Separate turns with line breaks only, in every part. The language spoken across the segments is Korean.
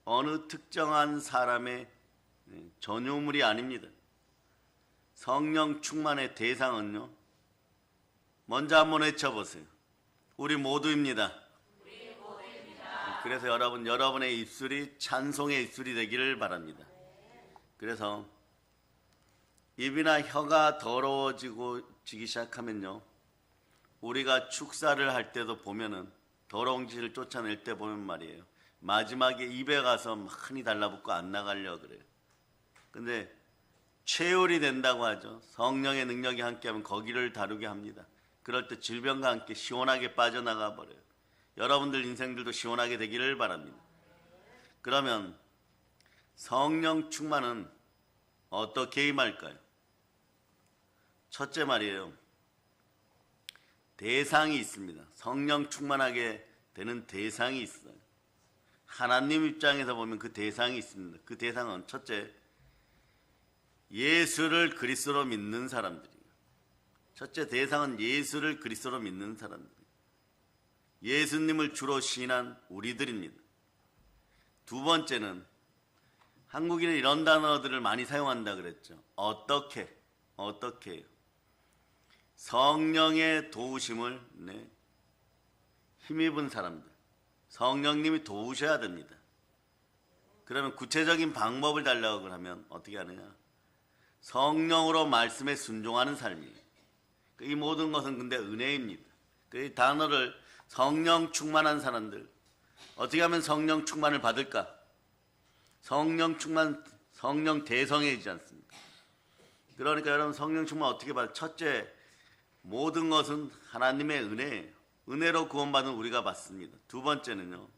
어느 특정한 사람의 전유물이 아닙니다. 성령 충만의 대상은요, 먼저 한번 외쳐보세요. 우리 모두입니다. 그래서 여러분의 입술이 찬송의 입술이 되기를 바랍니다. 그래서 입이나 혀가 더러워지기 시작하면요, 우리가 축사를 할 때도 보면은 더러운 짓을 쫓아낼 때 보면 말이에요, 마지막에 입에 가서 많이 달라붙고 안 나가려고 그래요. 근데 체열이 된다고 하죠. 성령의 능력이 함께하면 거기를 다루게 합니다. 그럴 때 질병과 함께 시원하게 빠져나가 버려요. 여러분들 인생들도 시원하게 되기를 바랍니다. 그러면 성령 충만은 어떻게 임할까요? 첫째 말이에요, 대상이 있습니다. 성령 충만하게 되는 대상이 있어요. 하나님 입장에서 보면 그 대상이 있습니다. 그 대상은 첫째, 예수를 그리스도로 믿는 사람들이에요. 첫째 대상은 예수를 그리스도로 믿는 사람들이에요. 예수님을 주로 시인한 우리들입니다. 두 번째는, 한국인은 이런 단어들을 많이 사용한다 그랬죠. 어떻게요? 성령의 도우심을 힘입은 사람들, 성령님이 도우셔야 됩니다. 그러면 구체적인 방법을 달라고 하면 어떻게 하느냐? 성령으로 말씀에 순종하는 삶이에요. 이 모든 것은 근데 은혜입니다. 그 단어를 성령 충만한 사람들, 어떻게 하면 성령 충만을 받을까? 성령 충만, 성령 대성이지 않습니까? 그러니까 여러분, 성령 충만 어떻게 받아요? 첫째, 모든 것은 하나님의 은혜예요. 은혜로 구원받은 우리가 받습니다. 두 번째는요,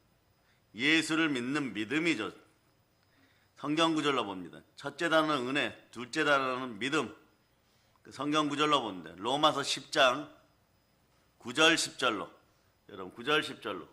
예수를 믿는 믿음이죠. 성경 구절로 봅니다. 첫째 단어는 은혜, 둘째 단어는 믿음. 성경 구절로 봅니다. 로마서 10장 9절 10절로, 여러분 9절 10절로.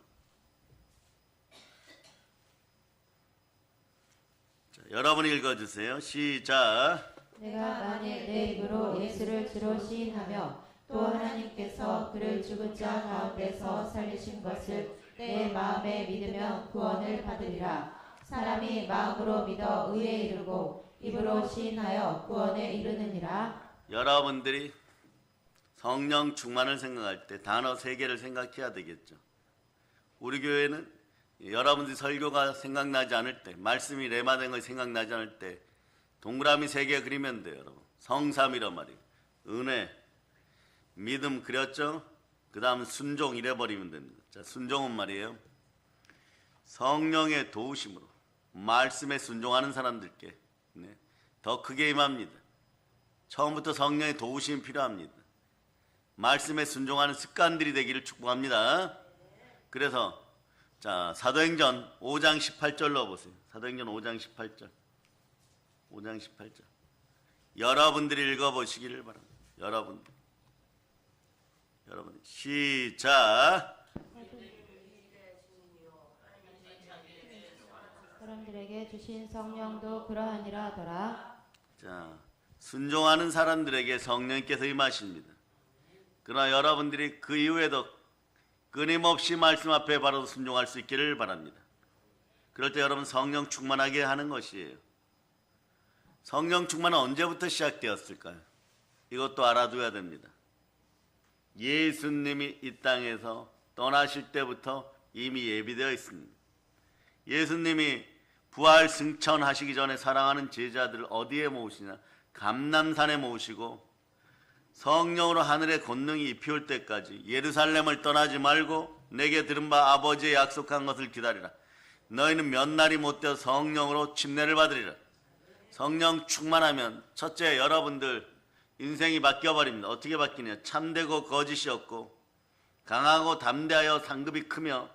자, 여러분이 읽어주세요. 시작.
내가 만일 내 입으로 예수를 주로 시인하며 또 하나님께서 그를 죽은 자 가운데서 살리신 것을 내 마음에 믿으면 구원을 받으리라. 사람이 마음으로 믿어 의에 이르고 입으로 시인하여 구원에 이르느니라.
여러분들이 성령 충만을 생각할 때 단어 3개를 생각해야 되겠죠. 우리 교회는 여러분들이 설교가 생각나지 않을 때, 말씀이 레마된 것이 생각나지 않을 때 동그라미 3개 그리면 돼요. 여러분, 성삼이란 말이에요. 은혜, 믿음 그렸죠? 그 다음 순종 이래버리면 됩니다. 자, 순종은 말이에요, 성령의 도우심으로 말씀에 순종하는 사람들께 더 크게 임합니다. 처음부터 성령의 도우심이 필요합니다. 말씀에 순종하는 습관들이 되기를 축복합니다. 그래서 자, 사도행전 5장 18절로 보세요. 사도행전 5장 18절. 5장 18절. 여러분들이 읽어보시기를 바랍니다. 여러분 시작.
사람들에게 주신 성령도 그러하니라 하더라.
자, 순종하는 사람들에게 성령께서 임하십니다. 그러나 여러분들이 그 이후에도 끊임없이 말씀 앞에 바로 순종할 수 있기를 바랍니다. 그럴 때 여러분 성령 충만하게 하는 것이에요. 성령 충만은 언제부터 시작되었을까요? 이것도 알아둬야 됩니다. 예수님이 이 땅에서 떠나실 때부터 이미 예비되어 있습니다. 예수님이 부활 승천하시기 전에 사랑하는 제자들을 어디에 모으시냐? 감람산에 모으시고 성령으로 하늘의 권능이 입혀올 때까지 예루살렘을 떠나지 말고 내게 들은 바 아버지의 약속한 것을 기다리라. 너희는 몇 날이 못되어 성령으로 침례를 받으리라. 성령 충만하면 첫째, 여러분들 인생이 바뀌어버립니다. 어떻게 바뀌냐? 참되고 거짓이 없고 강하고 담대하여 상급이 크며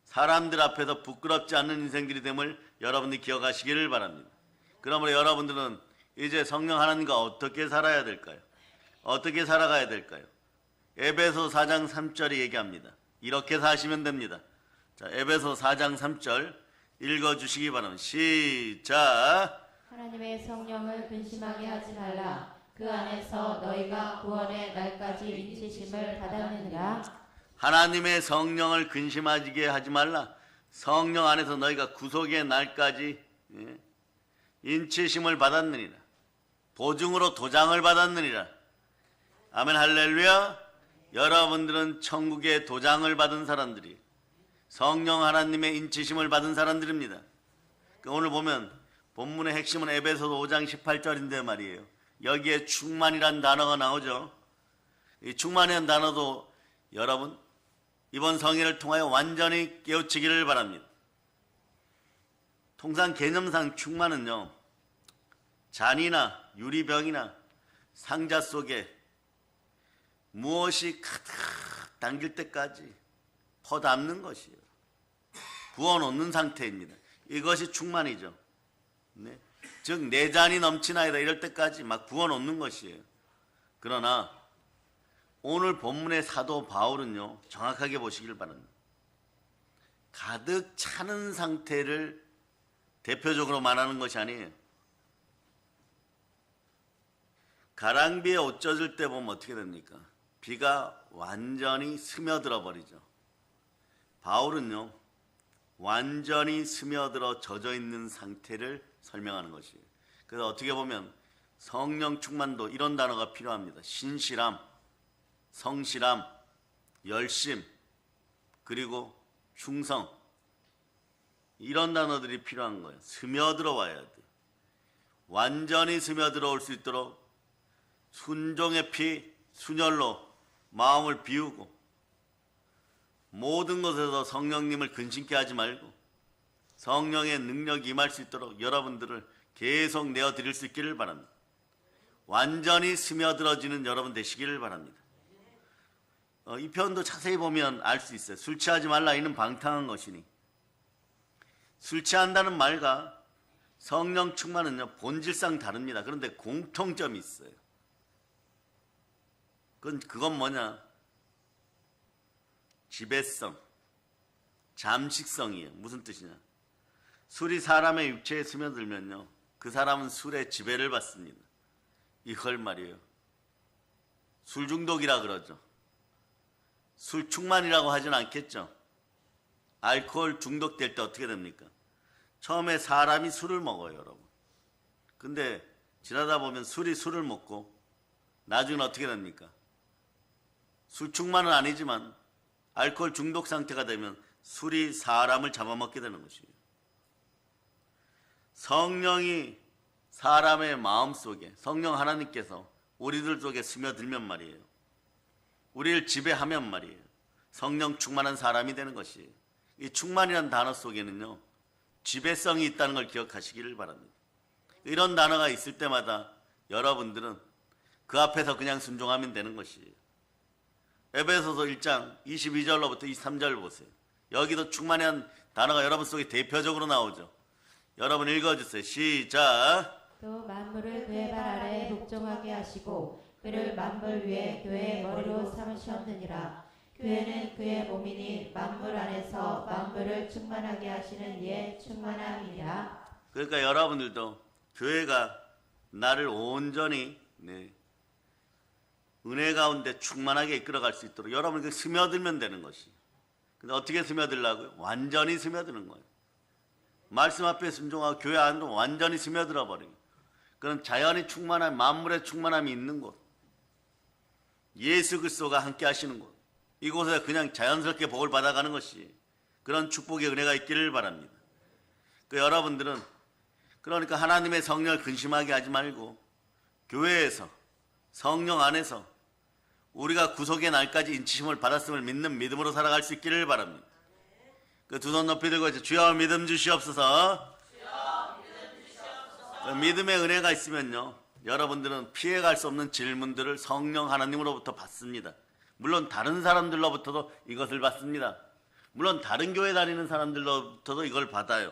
사람들 앞에서 부끄럽지 않는 인생들이 됨을 여러분들이 기억하시기를 바랍니다. 그러므로 여러분들은 이제 성령 하나님과 어떻게 살아야 될까요? 어떻게 살아가야 될까요? 에베소 4장 3절이 얘기합니다. 이렇게 사시면 됩니다. 자, 에베소 4장 3절 읽어주시기 바랍니다. 시작.
하나님의 성령을 근심하게 하지 말라. 그 안에서 너희가 구원의 날까지 인치심을 받았느니라.
하나님의 성령을 근심하게 하지 말라. 성령 안에서 너희가 구속의 날까지 인치심을 받았느니라. 보증으로 도장을 받았느니라. 아멘 할렐루야. 여러분들은 천국의 도장을 받은 사람들이 성령 하나님의 인치심을 받은 사람들입니다. 오늘 보면 본문의 핵심은 에베소서 5장 18절인데 말이에요. 여기에 충만이란 단어가 나오죠. 이 충만이라는 단어도 여러분 이번 성회를 통하여 완전히 깨우치기를 바랍니다. 통상 개념상 충만은요, 잔이나 유리병이나 상자 속에 무엇이 가득 담길 때까지 퍼담는 것이에요. 부어놓는 상태입니다. 이것이 충만이죠. 네. 즉 내 잔이 넘치나이다 이럴 때까지 막 부어놓는 것이에요. 그러나 오늘 본문의 사도 바울은요, 정확하게 보시길 바랍니다. 가득 차는 상태를 대표적으로 말하는 것이 아니에요. 가랑비에 옷 젖을 때 보면 어떻게 됩니까? 비가 완전히 스며들어 버리죠. 바울은요, 완전히 스며들어 젖어 있는 상태를 설명하는 것이에요. 그래서 어떻게 보면 성령 충만도 이런 단어가 필요합니다. 신실함, 성실함, 열심, 그리고 충성, 이런 단어들이 필요한 거예요. 스며들어 와야 돼. 완전히 스며들어 올 수 있도록 순종의 피, 순혈로 마음을 비우고 모든 것에서 성령님을 근심케 하지 말고 성령의 능력이 임할 수 있도록 여러분들을 계속 내어드릴 수 있기를 바랍니다. 완전히 스며들어지는 여러분 되시기를 바랍니다. 이 표현도 자세히 보면 알 수 있어요. 술 취하지 말라 이는 방탕한 것이니. 술 취한다는 말과 성령 충만은요, 본질상 다릅니다. 그런데 공통점이 있어요. 그건 뭐냐? 지배성, 잠식성이에요. 무슨 뜻이냐? 술이 사람의 육체에 스며들면요, 그 사람은 술의 지배를 받습니다. 이걸 말이에요. 술 중독이라 그러죠. 술 충만이라고 하진 않겠죠. 알코올 중독될 때 어떻게 됩니까? 처음에 사람이 술을 먹어요, 여러분. 근데 지나다 보면 술이 술을 먹고 나중에 어떻게 됩니까? 술 충만은 아니지만 알코올 중독 상태가 되면 술이 사람을 잡아먹게 되는 것이에요. 성령이 사람의 마음속에, 성령 하나님께서 우리들 속에 스며들면 말이에요, 우리를 지배하면 말이에요, 성령 충만한 사람이 되는 것이에요. 이 충만이라는 단어 속에는요, 지배성이 있다는 걸 기억하시기를 바랍니다. 이런 단어가 있을 때마다 여러분들은 그 앞에서 그냥 순종하면 되는 것이에요. 에베소서 1장 22절로부터 23절 보세요. 여기도 충만한 단어가 여러분 속에 대표적으로 나오죠. 여러분 읽어주세요. 시작.
또 만물을 그의 발 아래에 복종하게 하시고 그를 만물 위에 교회의 머리로 삼으셨느니라. 교회는 그의 몸이니 만물 안에서 만물을 충만하게 하시는 이의 충만함이니라.
그러니까 여러분들도 교회가 나를 온전히 은혜 가운데 충만하게 이끌어갈 수 있도록 여러분에게 스며들면 되는 것이. 근데 어떻게 스며들라고요? 완전히 스며드는 거예요. 말씀 앞에 순종하고 교회 안으로 완전히 스며들어 버리고, 그런 자연이 충만한, 만물의 충만함이 있는 곳, 예수 그리스도가 함께 하시는 곳, 이곳에 그냥 자연스럽게 복을 받아가는 것이, 그런 축복의 은혜가 있기를 바랍니다. 여러분들은 그러니까 하나님의 성령을 근심하게 하지 말고 교회에서, 성령 안에서 우리가 구속의 날까지 인치심을 받았음을 믿는 믿음으로 살아갈 수 있기를 바랍니다. 두 손 높이 들고 주여 믿음 주시옵소서. 믿음의 은혜가 있으면요, 여러분들은 피해갈 수 없는 질문들을 성령 하나님으로부터 받습니다. 물론 다른 사람들로부터도 이것을 받습니다. 물론 다른 교회 다니는 사람들로부터도 이걸 받아요.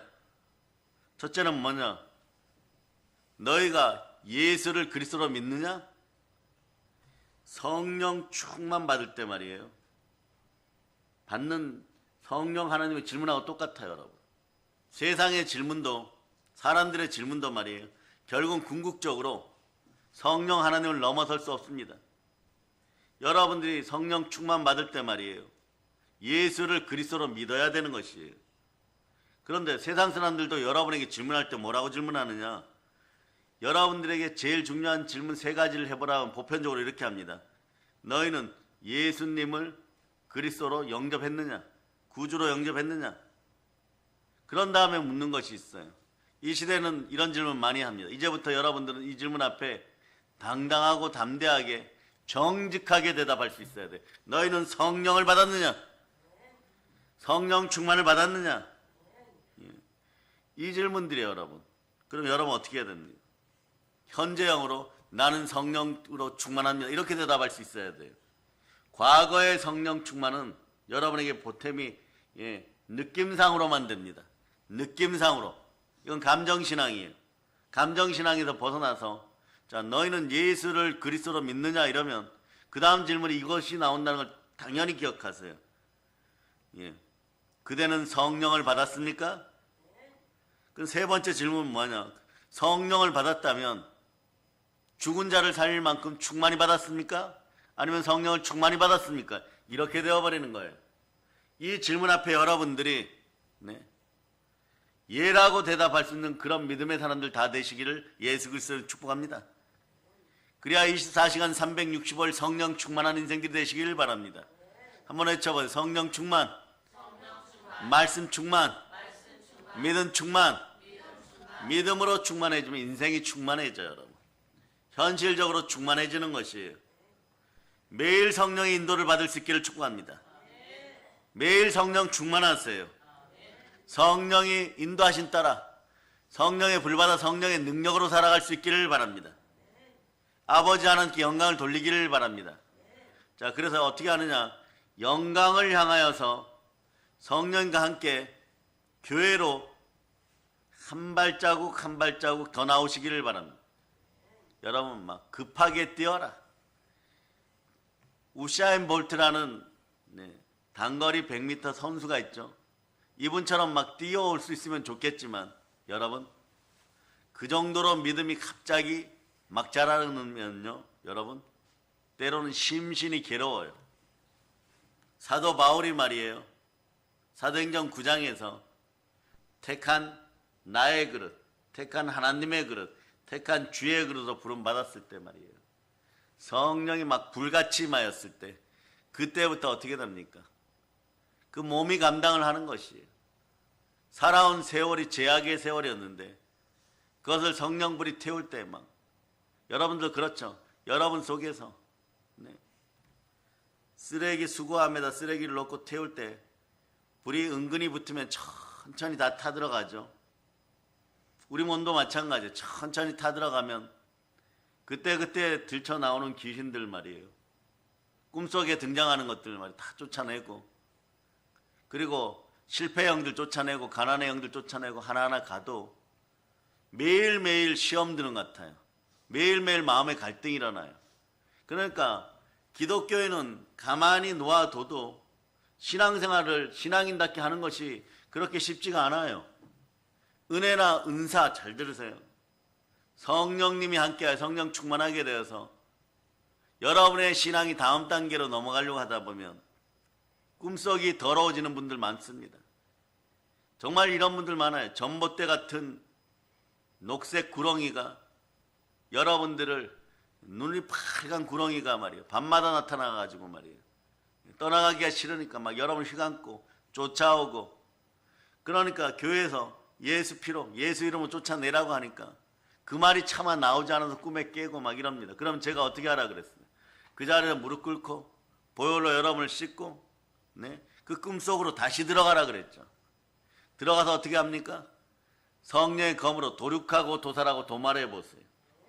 첫째는 뭐냐? 너희가 예수를 그리스도로 믿느냐? 성령 충만 받을 때 말이에요, 받는 성령 하나님의 질문하고 똑같아요, 여러분. 세상의 질문도, 사람들의 질문도 말이에요, 결국은 궁극적으로 성령 하나님을 넘어설 수 없습니다. 여러분들이 성령 충만 받을 때 말이에요, 예수를 그리스도로 믿어야 되는 것이에요. 그런데 세상 사람들도 여러분에게 질문할 때 뭐라고 질문하느냐? 여러분들에게 제일 중요한 질문 3가지를 해보라면 보편적으로 이렇게 합니다. 너희는 예수님을 그리스도로 영접했느냐? 구주로 영접했느냐? 그런 다음에 묻는 것이 있어요. 이 시대는 이런 질문 많이 합니다. 이제부터 여러분들은 이 질문 앞에 당당하고 담대하게 정직하게 대답할 수 있어야 돼. 너희는 성령을 받았느냐? 성령 충만을 받았느냐? 이 질문들이에요, 여러분. 그럼 여러분 어떻게 해야 됩니까? 현재형으로 나는 성령으로 충만합니다. 이렇게 대답할 수 있어야 돼요. 과거의 성령 충만은 여러분에게 보탬이 느낌상으로만 됩니다. 느낌상으로. 이건 감정신앙이에요. 감정신앙에서 벗어나서 자, 너희는 예수를 그리스도로 믿느냐 이러면 그 다음 질문이 이것이 나온다는 걸 당연히 기억하세요. 그대는 성령을 받았습니까? 그럼 3번째 질문은 뭐냐? 성령을 받았다면 죽은 자를 살릴 만큼 충만히 받았습니까? 아니면 성령을 충만히 받았습니까? 이렇게 되어버리는 거예요. 이 질문 앞에 여러분들이 예라고 대답할 수 있는 그런 믿음의 사람들 다 되시기를 예수 그리스도를 축복합니다. 그래야 24시간 365일 성령 충만한 인생들이 되시기를 바랍니다. 한번 외쳐보세요. 성령 충만, 말씀 충만, 믿음 충만. 믿음으로 충만해지면 인생이 충만해져요, 여러분. 현실적으로 충만해지는 것이에요. 매일 성령의 인도를 받을 수 있기를 축복합니다. 매일 성령 충만하세요. 성령이 인도하신 따라 성령의 불받아 성령의 능력으로 살아갈 수 있기를 바랍니다. 아버지 하나님께 영광을 돌리기를 바랍니다. 자, 그래서 어떻게 하느냐? 영광을 향하여서 성령과 함께 교회로 한 발자국 한 발자국 더 나오시기를 바랍니다. 여러분 막 급하게 뛰어라. 우사인 볼트라는 단거리 100m 선수가 있죠. 이분처럼 막 뛰어올 수 있으면 좋겠지만 여러분 그 정도로 믿음이 갑자기 막 자라면요 여러분 때로는 심신이 괴로워요. 사도 바울이 말이에요. 사도행전 9장에서 택한 나의 그릇, 택한 하나님의 그릇, 택한 주의 그릇으로 부름받았을 때 말이에요. 성령이 막 불같이 임하였을 때 그때부터 어떻게 됩니까? 그 몸이 감당을 하는 것이에요. 살아온 세월이 죄악의 세월이었는데 그것을 성령불이 태울 때 막 여러분들 그렇죠. 여러분 속에서 쓰레기 수거함에다 쓰레기를 넣고 태울 때 불이 은근히 붙으면 천천히 다 타들어가죠. 우리 몸도 마찬가지예요. 천천히 타들어가면 그때 들쳐 나오는 귀신들 말이에요. 꿈속에 등장하는 것들 말이에요. 다 쫓아내고 그리고 실패 영들 쫓아내고 가난의 영들 쫓아내고 하나하나 가도 매일매일 시험 드는 것 같아요. 매일매일 마음의 갈등이 일어나요. 그러니까 기독교회는 가만히 놓아둬도 신앙생활을 신앙인답게 하는 것이 그렇게 쉽지가 않아요. 은혜나 은사 잘 들으세요. 성령님이 함께하여 성령 충만하게 되어서 여러분의 신앙이 다음 단계로 넘어가려고 하다 보면 꿈속이 더러워지는 분들 많습니다. 정말 이런 분들 많아요. 전봇대 같은 녹색 구렁이가 여러분들을 눈이 파란 구렁이가 말이에요. 밤마다 나타나가지고 말이에요. 떠나가기가 싫으니까 막 여러분 휘감고 쫓아오고 그러니까 교회에서 예수 피로 예수 이름으로 쫓아내라고 하니까 그 말이 차마 나오지 않아서 꿈에 깨고 막 이럽니다. 그럼 제가 어떻게 하라 그랬어요? 그 자리에 무릎 꿇고 보혈로 여러분을 씻고 그 꿈속으로 다시 들어가라 그랬죠. 들어가서 어떻게 합니까? 성령의 검으로 도륙하고 도살하고 도말해 보세요.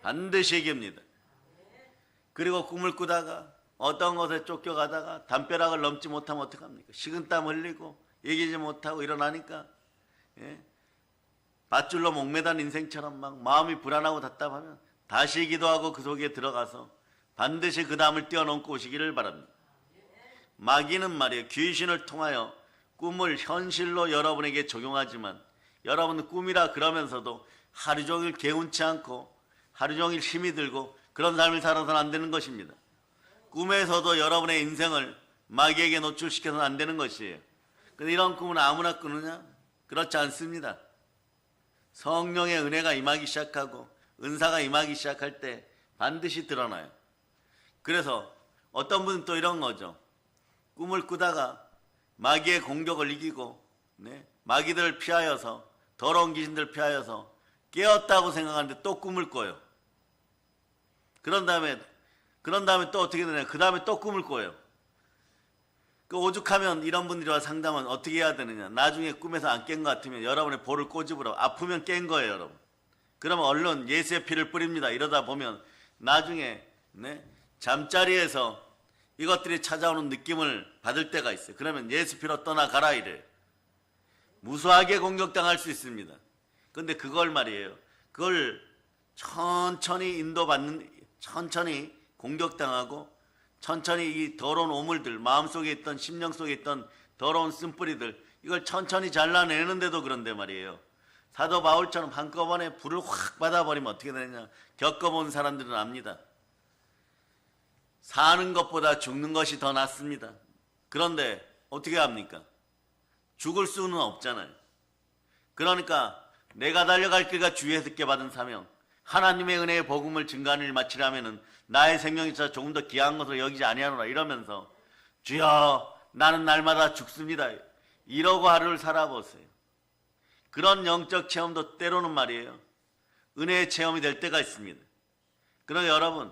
반드시 얘기합니다. 그리고 꿈을 꾸다가 어떤 것에 쫓겨가다가 담벼락을 넘지 못하면 어떡합니까? 식은땀 흘리고 얘기지 못하고 일어나니까 밧줄로 목매단 인생처럼 막 마음이 불안하고 답답하면 다시 기도하고 그 속에 들어가서 반드시 그 다음을 뛰어넘고 오시기를 바랍니다. 마귀는 말이에요. 귀신을 통하여 꿈을 현실로 여러분에게 적용하지만 여러분은 꿈이라 그러면서도 하루 종일 개운치 않고 하루 종일 힘이 들고 그런 삶을 살아서는 안 되는 것입니다. 꿈에서도 여러분의 인생을 마귀에게 노출시켜서는 안 되는 것이에요. 근데 이런 꿈은 아무나 꾸느냐? 그렇지 않습니다. 성령의 은혜가 임하기 시작하고 은사가 임하기 시작할 때 반드시 드러나요. 그래서 어떤 분은 또 이런 거죠. 꿈을 꾸다가 마귀의 공격을 이기고 마귀들을 피하여서 더러운 귀신들을 피하여서 깨었다고 생각하는데 또 꿈을 꿔요. 그런 다음에 또 어떻게 되냐? 그 다음에 또 꿈을 꿔요. 그 오죽하면 이런 분들이 와 상담은 어떻게 해야 되느냐? 나중에 꿈에서 안 깬 것 같으면 여러분의 볼을 꼬집으라고. 아프면 깬 거예요, 여러분. 그러면 얼른 예수의 피를 뿌립니다. 이러다 보면 나중에 잠자리에서 이것들이 찾아오는 느낌을 받을 때가 있어요. 그러면 예수 피로 떠나가라 이래요. 무수하게 공격당할 수 있습니다. 근데 그걸 말이에요. 그걸 천천히 인도받는, 천천히 공격당하고 천천히 이 더러운 오물들, 마음속에 있던, 심령 속에 있던 더러운 쓴뿌리들, 이걸 천천히 잘라내는데도 그런데 말이에요. 사도 바울처럼 한꺼번에 불을 확 받아버리면 어떻게 되느냐? 겪어본 사람들은 압니다. 사는 것보다 죽는 것이 더 낫습니다. 그런데 어떻게 합니까? 죽을 수는 없잖아요. 그러니까 내가 달려갈 길과 주위에서 있게 받은 사명, 하나님의 은혜의 복음을 증거하는 일 마치려면은 나의 생명이 조금 더 귀한 것으로 여기지 아니하노라 이러면서 주여 나는 날마다 죽습니다 이러고 하루를 살아보세요. 그런 영적 체험도 때로는 말이에요. 은혜의 체험이 될 때가 있습니다. 그러나 여러분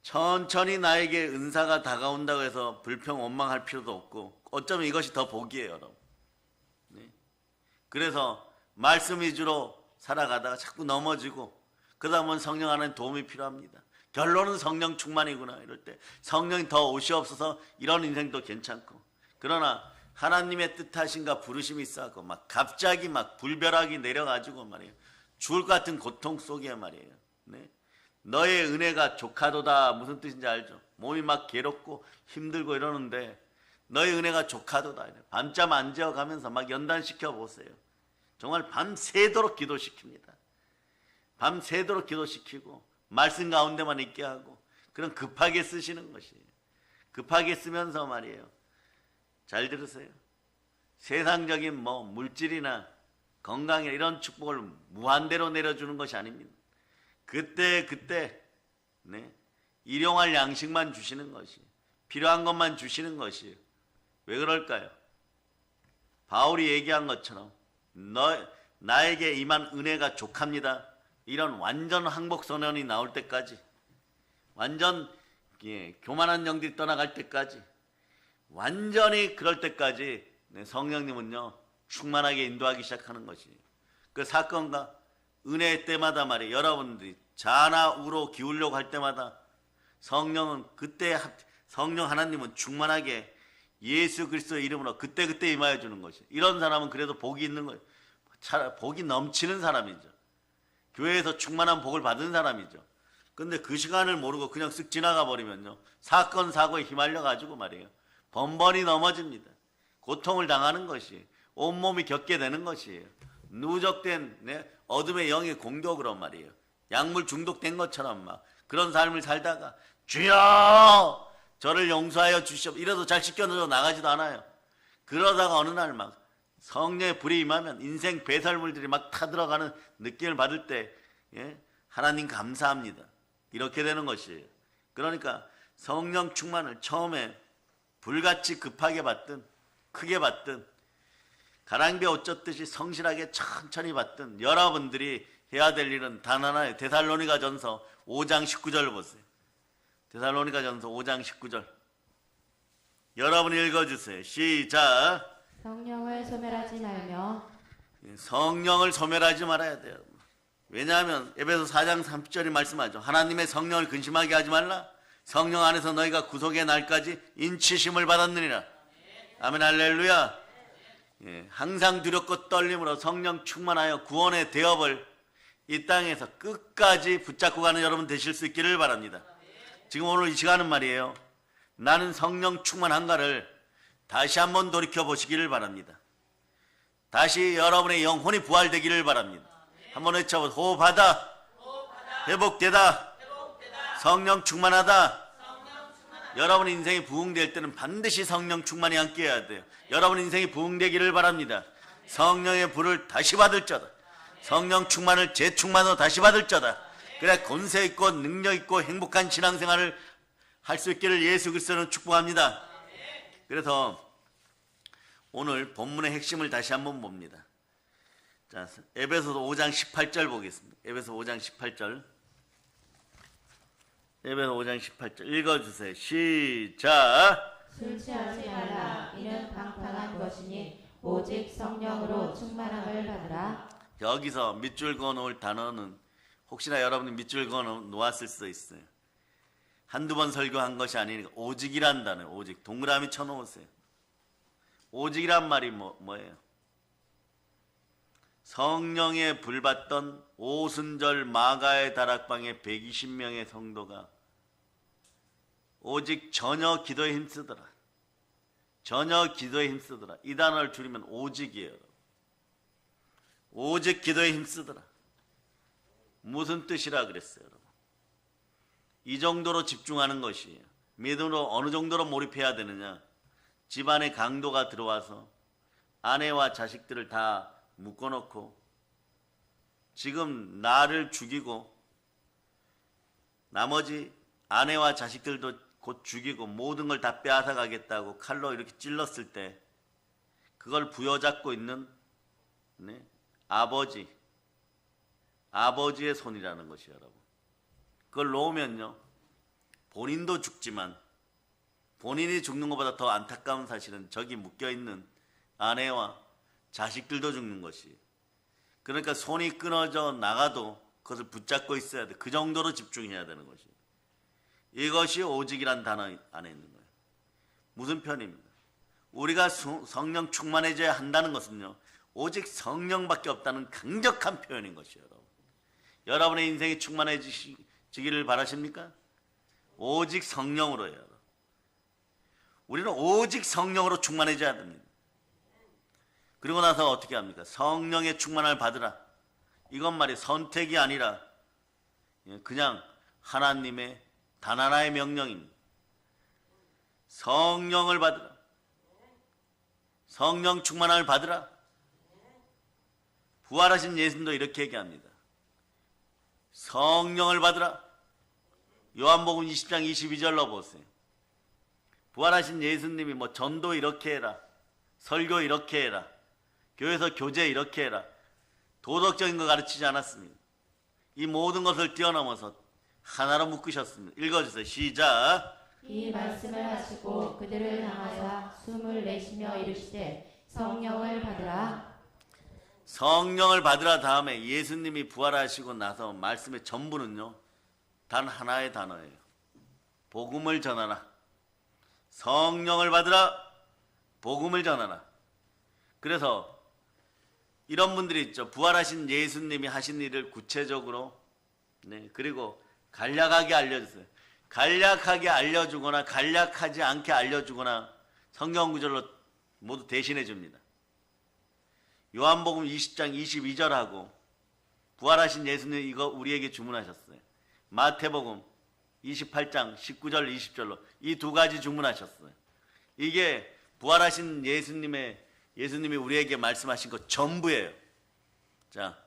천천히 나에게 은사가 다가온다고 해서 불평 원망할 필요도 없고 어쩌면 이것이 더 복이에요, 여러분. 그래서 말씀 위주로 살아가다가 자꾸 넘어지고 그러다 보면 성령 하나님 도움이 필요합니다. 결론은 성령 충만이구나 이럴 때 성령이 더 오시옵소서 이런 인생도 괜찮고 그러나 하나님의 뜻하신가 부르심이 있어갖고 막 갑자기 막 불벼락이 내려가지고 말이에요. 죽을 것 같은 고통 속에 말이에요. 너의 은혜가 조카도다 무슨 뜻인지 알죠? 몸이 막 괴롭고 힘들고 이러는데 너의 은혜가 조카도다. 밤잠 안 재워가면서 막 연단시켜 보세요. 정말 밤새도록 기도시킵니다. 밤새도록 기도시키고 말씀 가운데만 있게 하고 그런 급하게 쓰시는 것이에요. 급하게 쓰면서 말이에요. 잘 들으세요. 세상적인 뭐 물질이나 건강이나 이런 축복을 무한대로 내려주는 것이 아닙니다. 그때 일용할 양식만 주시는 것이 필요한 것만 주시는 것이에요. 왜 그럴까요? 바울이 얘기한 것처럼 나에게 임한 은혜가 족합니다. 이런 완전 항복 선언이 나올 때까지 완전 교만한 영들이 떠나갈 때까지 완전히 그럴 때까지 성령님은요 충만하게 인도하기 시작하는 것이에요. 그 사건과 은혜의 때마다 말이에요. 여러분들이 자나 우로 기우려고 할 때마다 성령은 성령 하나님은 충만하게 예수 그리스도의 이름으로 그때 임하여 주는 것이에요. 이런 사람은 그래도 복이 있는 거예요. 복이 넘치는 사람이죠. 교회에서 충만한 복을 받은 사람이죠. 근데 그 시간을 모르고 그냥 쓱 지나가 버리면요 사건 사고에 휘말려 가지고 말이에요 번번이 넘어집니다. 고통을 당하는 것이 온몸이 겪게 되는 것이에요. 누적된 어둠의 영의 공격으로 말이에요. 약물 중독된 것처럼 막 그런 삶을 살다가 주여 저를 용서하여 주시옵 이래도 잘 씻겨내서 나가지도 않아요. 그러다가 어느 날 막 성령의 불이 임하면 인생 배설물들이 막 타들어가는 느낌을 받을 때 하나님 감사합니다. 이렇게 되는 것이에요. 그러니까 성령 충만을 처음에 불같이 급하게 받든 크게 받든 가랑비에 옷 젖듯이 성실하게 천천히 받든 여러분들이 해야 될 일은 단 하나예요. 데살로니가전서 5장 19절 보세요. 데살로니가전서 5장 19절 여러분이 읽어주세요. 시작.
성령을 소멸하지 말며
성령을 소멸하지 말아야 돼요. 왜냐하면 에베소 4장 30절이 말씀하죠. 하나님의 성령을 근심하게 하지 말라. 성령 안에서 너희가 구속의 날까지 인치심을 받았느니라. 아멘 할렐루야. 항상 두렵고 떨림으로 성령 충만하여 구원의 대업을 이 땅에서 끝까지 붙잡고 가는 여러분 되실 수 있기를 바랍니다. 지금 오늘 이 시간은 말이에요. 나는 성령 충만한가를 다시 한번 돌이켜 보시기를 바랍니다. 다시 여러분의 영혼이 부활되기를 바랍니다. 한번 외쳐보세요. 호흡하다. 회복되다. 성령 충만하다. 여러분 인생이 부흥될 때는 반드시 성령 충만이 함께해야 돼요. 여러분 인생이 부흥되기를 바랍니다. 성령의 불을 다시 받을 자다. 성령 충만을 재충만으로 다시 받을 자다. 그래 권세 있고 능력 있고 행복한 신앙생활을 할 수 있기를 예수 그리스도는 축복합니다. 그래서 오늘 본문의 핵심을 다시 한번 봅니다. 자, 에베소서 5장 18절 보겠습니다. 에베소 5장 18절. 에베소 5장 18절 읽어주세요. 시작.
술 취하지 말라. 이는 방탕한 것이니 오직 성령으로 충만함을 받으라.
여기서 밑줄 그어놓을 단어는 혹시나 여러분이 밑줄 그어놓았을 수도 있어요. 한두 번 설교한 것이 아니니까 오직이란 단어, 오직 동그라미 쳐놓으세요. 오직이란 말이 뭐예요? 성령의 불 받던 오순절 마가의 다락방에 120명의 성도가 오직 전혀 기도에 힘쓰더라. 전혀 기도에 힘쓰더라. 이 단어를 줄이면 오직이에요. 오직 기도에 힘쓰더라. 무슨 뜻이라 그랬어요, 여러분? 이 정도로 집중하는 것이에요. 믿음으로 어느 정도로 몰입해야 되느냐? 집안에 강도가 들어와서 아내와 자식들을 다 묶어놓고 지금 나를 죽이고 나머지 아내와 자식들도 곧 죽이고 모든 걸 다 빼앗아 가겠다고 칼로 이렇게 찔렀을 때 그걸 부여잡고 있는 아버지의 손이라는 것이에요, 여러분. 그걸 놓으면요 본인도 죽지만 본인이 죽는 것보다 더 안타까운 사실은 저기 묶여있는 아내와 자식들도 죽는 것이. 그러니까 손이 끊어져 나가도 그것을 붙잡고 있어야 돼. 그 정도로 집중해야 되는 것이. 이것이 오직이란 단어 안에 있는 거예요. 무슨 편입니다. 우리가 성령 충만해져야 한다는 것은요 오직 성령밖에 없다는 강력한 표현인 것이에요. 여러분의 인생이 충만해지기를 바라십니까? 오직 성령으로요. 우리는 오직 성령으로 충만해져야 됩니다. 그리고 나서 어떻게 합니까? 성령의 충만을 받으라. 이건 말이 선택이 아니라 그냥 하나님의 단 하나의 명령입니다. 성령을 받으라. 성령 충만을 받으라. 부활하신 예수님도 이렇게 얘기합니다. 성령을 받으라. 요한복음 20장 22절로 보세요. 부활하신 예수님이 뭐 전도 이렇게 해라, 설교 이렇게 해라, 교회에서 교제 이렇게 해라, 도덕적인 거 가르치지 않았습니다. 이 모든 것을 뛰어넘어서 하나로 묶으셨습니다. 읽어주세요. 시작.
이 말씀을 하시고 그들을 향하사 숨을 내쉬며 이르시되 성령을 받으라.
성령을 받으라 다음에 예수님이 부활하시고 나서 말씀의 전부는요 단 하나의 단어예요. 복음을 전하라. 성령을 받으라. 복음을 전하라. 그래서 이런 분들이 있죠. 부활하신 예수님이 하신 일을 구체적으로 그리고 간략하게 알려주세요. 간략하게 알려주거나 간략하지 않게 알려주거나 성경 구절로 모두 대신해 줍니다. 요한복음 20장 22절하고 부활하신 예수님 이거 우리에게 주문하셨어요. 마태복음 28장 19절 20절로 이 두 가지 주문하셨어요. 이게 부활하신 예수님이 우리에게 말씀하신 것 전부예요. 자,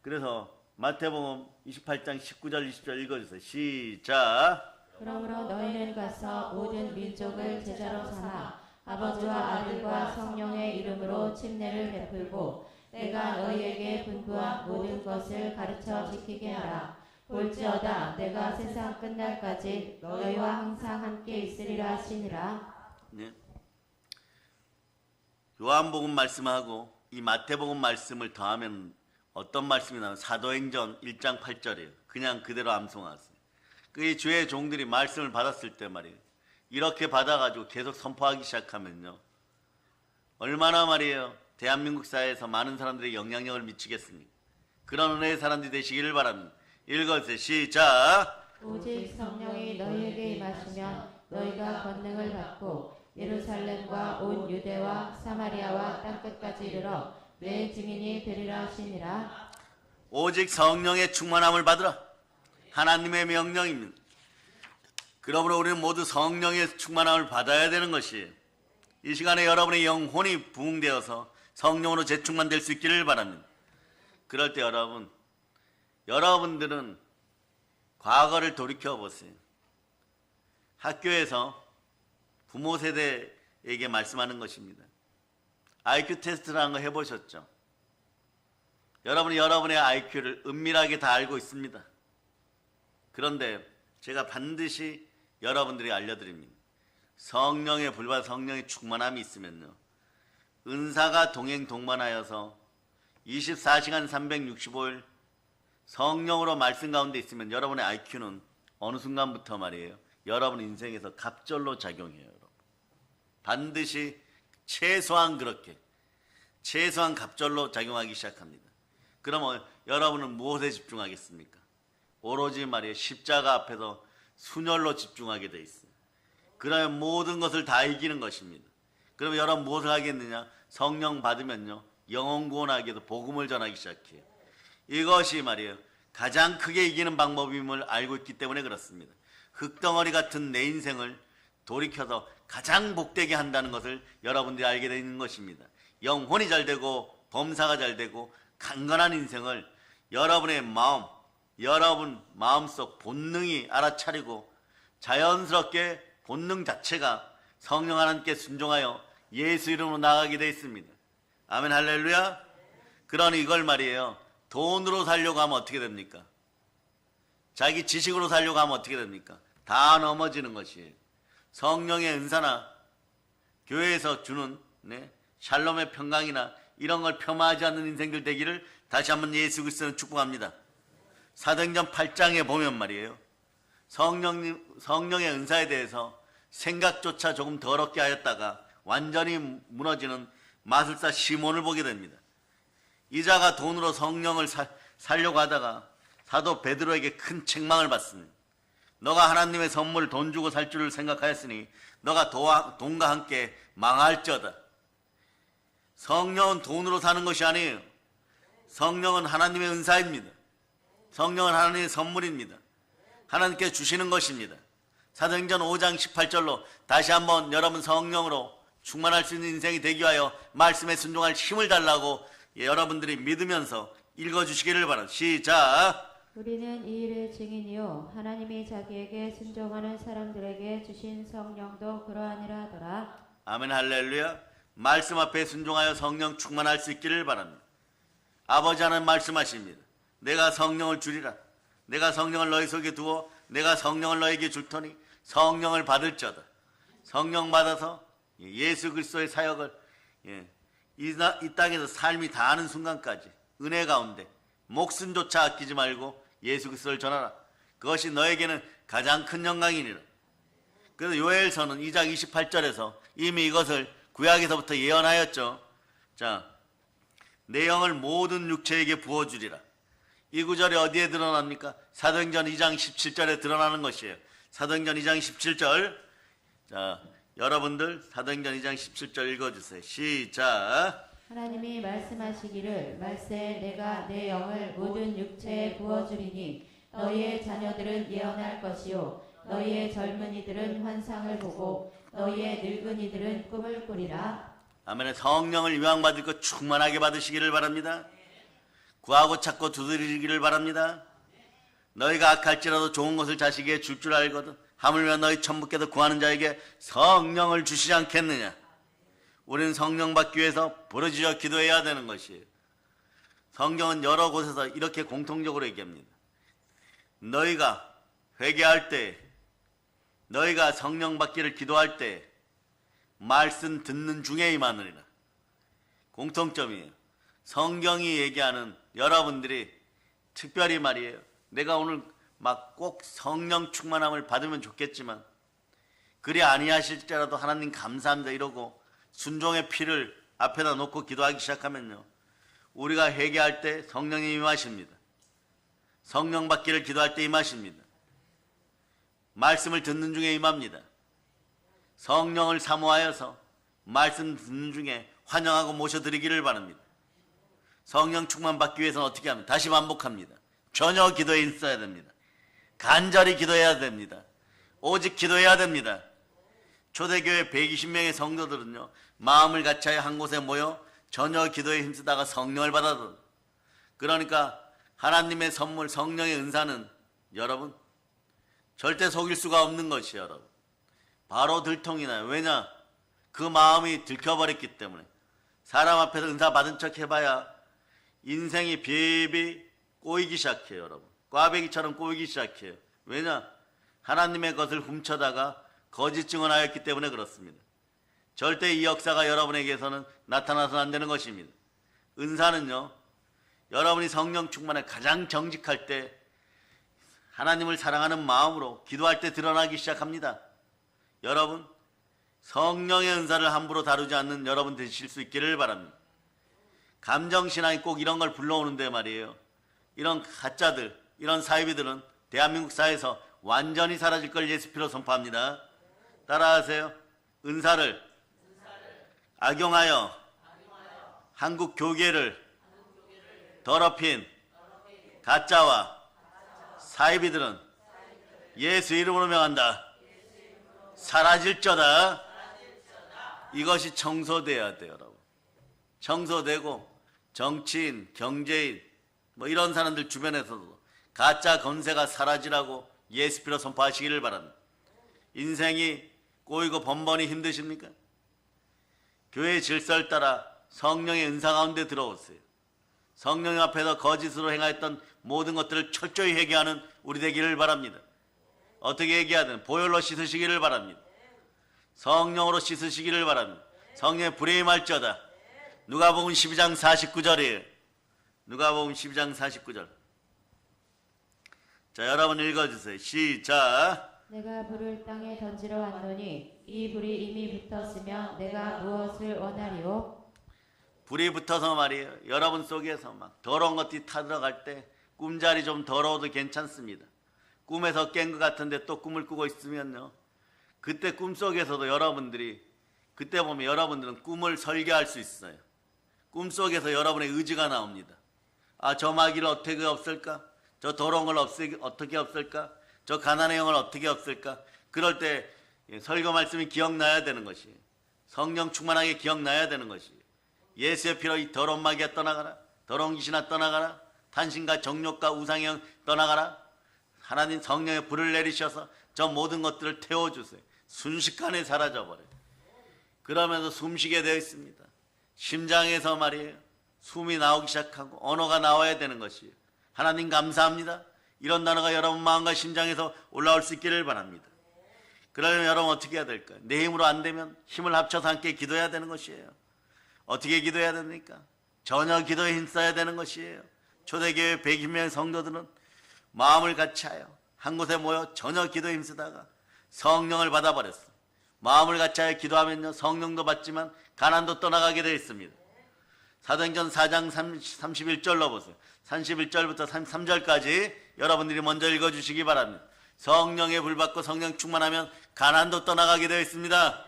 그래서 마태복음 28장 19절 20절 읽어주세요. 시작.
그러므로 너희는 가서 모든 민족을 제자로 삼아 아버지와 아들과 성령의 이름으로 침례를 베풀고 내가 너희에게 분부한 모든 것을 가르쳐 지키게 하라. 볼지어다 내가 세상 끝날까지 너희와 항상 함께 있으리라 하시니라.
네. 요한복음 말씀하고 이 마태복음 말씀을 더하면 어떤 말씀이 나오면 사도행전 1장 8절이에요. 그냥 그대로 암송하세요. 그 주의 종들이 말씀을 받았을 때 말이에요. 이렇게 받아가지고 계속 선포하기 시작하면요. 얼마나 말이에요. 대한민국 사회에서 많은 사람들이 영향력을 미치겠습니까? 그런 은혜의 사람들이 되시기를 바랍니다. 읽어주세요. 시작.
오직 성령이 너희에게 임하시면 너희가 권능을 받고 예루살렘과 온 유대와 사마리아와 땅끝까지 이르러 내 증인이 되리라 하시니라.
오직 성령의 충만함을 받으라. 하나님의 명령입니다. 그러므로 우리는 모두 성령의 충만함을 받아야 되는 것이에요. 이 시간에 여러분의 영혼이 부흥되어서 성령으로 재충만될 수 있기를 바랍니다. 그럴 때 여러분들은 과거를 돌이켜보세요. 학교에서 부모 세대에게 말씀하는 것입니다. IQ 테스트라는 거 해보셨죠? 여러분이 여러분의 IQ를 은밀하게 다 알고 있습니다. 그런데 제가 반드시 여러분들이 알려드립니다. 성령의 불과 성령의 충만함이 있으면요, 은사가 동행동반하여서 24시간 365일 성령으로 말씀 가운데 있으면 여러분의 IQ는 어느 순간부터 말이에요, 여러분 인생에서 갑절로 작용해요. 여러분. 반드시 최소한 갑절로 작용하기 시작합니다. 그러면 여러분은 무엇에 집중하겠습니까? 오로지 말이에요, 십자가 앞에서 순혈로 집중하게 돼 있어요. 그러면 모든 것을 다 이기는 것입니다. 그러면 여러분 무엇을 하겠느냐? 성령 받으면요, 영혼 구원하기에도 복음을 전하기 시작해요. 이것이 말이에요, 가장 크게 이기는 방법임을 알고 있기 때문에 그렇습니다. 흙덩어리 같은 내 인생을 돌이켜서 가장 복되게 한다는 것을 여러분들이 알게 되는 것입니다. 영혼이 잘 되고 범사가 잘 되고 강건한 인생을 여러분의 여러분 마음속 본능이 알아차리고 자연스럽게 본능 자체가 성령 하나님께 순종하여 예수 이름으로 나가게 되어 있습니다. 아멘 할렐루야. 그러니 이걸 말이에요, 돈으로 살려고 하면 어떻게 됩니까? 자기 지식으로 살려고 하면 어떻게 됩니까? 다 넘어지는 것이에요. 성령의 은사나 교회에서 주는 샬롬의 평강이나 이런 걸 폄하하지 않는 인생들 되기를 다시 한번 예수 그리스도는 축복합니다. 사도행전 8장에 보면 말이에요, 성령의 은사에 대해서 생각조차 조금 더럽게 하였다가 완전히 무너지는 마술사 시몬을 보게 됩니다. 이자가 돈으로 성령을 살려고 하다가 사도 베드로에게 큰 책망을 받습니다. 너가 하나님의 선물을 돈 주고 살 줄을 생각하였으니 너가 돈과 함께 망할지어다. 성령은 돈으로 사는 것이 아니에요. 성령은 하나님의 은사입니다. 성령은 하나님의 선물입니다. 하나님께 주시는 것입니다. 사도행전 5장 18절로 다시 한번 여러분 성령으로 충만할 수 있는 인생이 되기 위하여 말씀에 순종할 힘을 달라고 여러분들이 믿으면서 읽어주시기를 바랍니다. 시작.
우리는 이 일의 증인이요 하나님이 자기에게 순종하는 사람들에게 주신 성령도 그러하니라 하더라.
아멘 할렐루야. 말씀 앞에 순종하여 성령 충만할 수 있기를 바랍니다. 아버지 하나님 말씀하십니다. 내가 성령을 주리라. 내가 성령을 너희 속에 두어 내가 성령을 너에게 줄 터니 성령을 받을지어다. 성령 받아서 예수 그리스도의 사역을 이 땅에서 삶이 다하는 순간까지 은혜 가운데 목숨조차 아끼지 말고 예수 그리스도를 전하라. 그것이 너에게는 가장 큰 영광이니라. 그래서 요엘서는 2장 28절에서 이미 이것을 구약에서부터 예언하였죠. 자, 내 영을 모든 육체에게 부어주리라. 이 구절이 어디에 드러납니까? 사도행전 2장 17절에 드러나는 것이에요. 사도행전 2장 17절. 자, 여러분들 사도행전 2장 17절 읽어주세요. 시작.
하나님이 말씀하시기를 말세 내가 내 영을 모든 육체에 부어주리니 너희의 자녀들은 예언할 것이요 너희의 젊은이들은 환상을 보고 너희의 늙은이들은 꿈을 꾸리라.
아멘. 성령을 유황받을 것 충만하게 받으시기를 바랍니다. 구하고 찾고 두드리기를 바랍니다. 너희가 악할지라도 좋은 것을 자식에게 줄 줄 알거든 하물며 너희 천부께서 구하는 자에게 성령을 주시지 않겠느냐. 우리는 성령 받기 위해서 부르짖어 기도해야 되는 것이에요. 성경은 여러 곳에서 이렇게 공통적으로 얘기합니다. 너희가 회개할 때, 너희가 성령 받기를 기도할 때 말씀 듣는 중에 임하느니라. 공통점이에요. 성경이 얘기하는 여러분들이 특별히 말이에요. 내가 오늘 막 꼭 성령 충만함을 받으면 좋겠지만 그리 아니하실지라도 하나님 감사합니다 이러고 순종의 피를 앞에다 놓고 기도하기 시작하면요, 우리가 회개할 때 성령이 임하십니다. 성령 받기를 기도할 때 임하십니다. 말씀을 듣는 중에 임합니다. 성령을 사모하여서 말씀 듣는 중에 환영하고 모셔드리기를 바랍니다. 성령 충만 받기 위해서는 어떻게 합니까? 다시 반복합니다. 전혀 기도에 있어야 됩니다. 간절히 기도해야 됩니다. 오직 기도해야 됩니다. 초대교회 120명의 성도들은요, 마음을 같이하여 한 곳에 모여 전혀 기도에 힘쓰다가 성령을 받아든. 그러니까 하나님의 선물 성령의 은사는 여러분 절대 속일 수가 없는 것이에요. 여러분 바로 들통이 나요. 왜냐? 그 마음이 들켜버렸기 때문에. 사람 앞에서 은사 받은 척 해봐야 인생이 비비 꼬이기 시작해요. 여러분 꽈배기처럼 꼬이기 시작해요. 왜냐? 하나님의 것을 훔쳐다가 거짓 증언하였기 때문에 그렇습니다. 절대 이 역사가 여러분에게서는 나타나서는 안 되는 것입니다. 은사는요, 여러분이 성령 충만에 가장 정직할 때 하나님을 사랑하는 마음으로 기도할 때 드러나기 시작합니다. 여러분 성령의 은사를 함부로 다루지 않는 여러분 되실 수 있기를 바랍니다. 감정신앙이 꼭 이런 걸 불러오는데 말이에요. 이런 가짜들, 이런 사이비들은 대한민국 사회에서 완전히 사라질 걸 예수피로 선포합니다. 따라하세요. 은사를 악용하여 한국 교계를 더럽힌 가짜와 사이비들은 예수 이름으로 명한다. 사라질저다. 이것이 청소돼야 돼요, 여러분. 청소되고 정치인, 경제인 뭐 이런 사람들 주변에서도 가짜 권세가 사라지라고 예수피로 선포하시기를 바랍니다. 인생이 꼬이고 번번이 힘드십니까? 교회의 질서를 따라 성령의 은사 가운데 들어오세요. 성령 앞에서 거짓으로 행하였던 모든 것들을 철저히 회개하는 우리 되기를 바랍니다. 어떻게 회개하든 보혈로 씻으시기를 바랍니다. 성령으로 씻으시기를 바랍니다. 성령의 불에 임할지어다. 누가복음 12장 49절이에요. 누가복음 12장 49절. 자, 여러분 읽어주세요. 시작.
내가 불을 땅에 던지러 왔노니 이 불이 이미 붙었으면 내가 무엇을 원하리요?
불이 붙어서 말이에요. 여러분 속에서 막 더러운 것들이 타들어갈 때 꿈자리 좀 더러워도 괜찮습니다. 꿈에서 깬 것 같은데 또 꿈을 꾸고 있으면요, 그때 꿈속에서도 여러분들이, 그때 보면 여러분들은 꿈을 설계할 수 있어요. 꿈속에서 여러분의 의지가 나옵니다. 아, 저 마귀를 어떻게 없앨까? 저 더러운 걸 어떻게 없앨까? 저 가난의 영을 어떻게 없앨까? 그럴 때 설교 말씀이 기억나야 되는 것이에요. 성령 충만하게 기억나야 되는 것이에요. 예수의 피로 이 더러운 마귀가 떠나가라. 더러운 귀신아 떠나가라. 탄신과 정욕과 우상형 떠나가라. 하나님 성령의 불을 내리셔서 저 모든 것들을 태워주세요. 순식간에 사라져버려요. 그러면서 숨쉬게 되어 있습니다. 심장에서 말이에요, 숨이 나오기 시작하고 언어가 나와야 되는 것이에요. 하나님 감사합니다. 이런 단어가 여러분 마음과 심장에서 올라올 수 있기를 바랍니다. 그러려면 여러분 어떻게 해야 될까요? 내 힘으로 안 되면 힘을 합쳐서 함께 기도해야 되는 것이에요. 어떻게 기도해야 됩니까? 전혀 기도에 힘써야 되는 것이에요. 초대교회 120명의 성도들은 마음을 같이하여 한 곳에 모여 전혀 기도에 힘쓰다가 성령을 받아버렸어. 마음을 같이하여 기도하면요, 성령도 받지만 가난도 떠나가게 되어 있습니다. 사도행전 4장 31절로 보세요. 31절부터 33절까지 여러분들이 먼저 읽어주시기 바랍니다. 성령의 불 받고 성령 충만하면 가난도 떠나가게 되어 있습니다.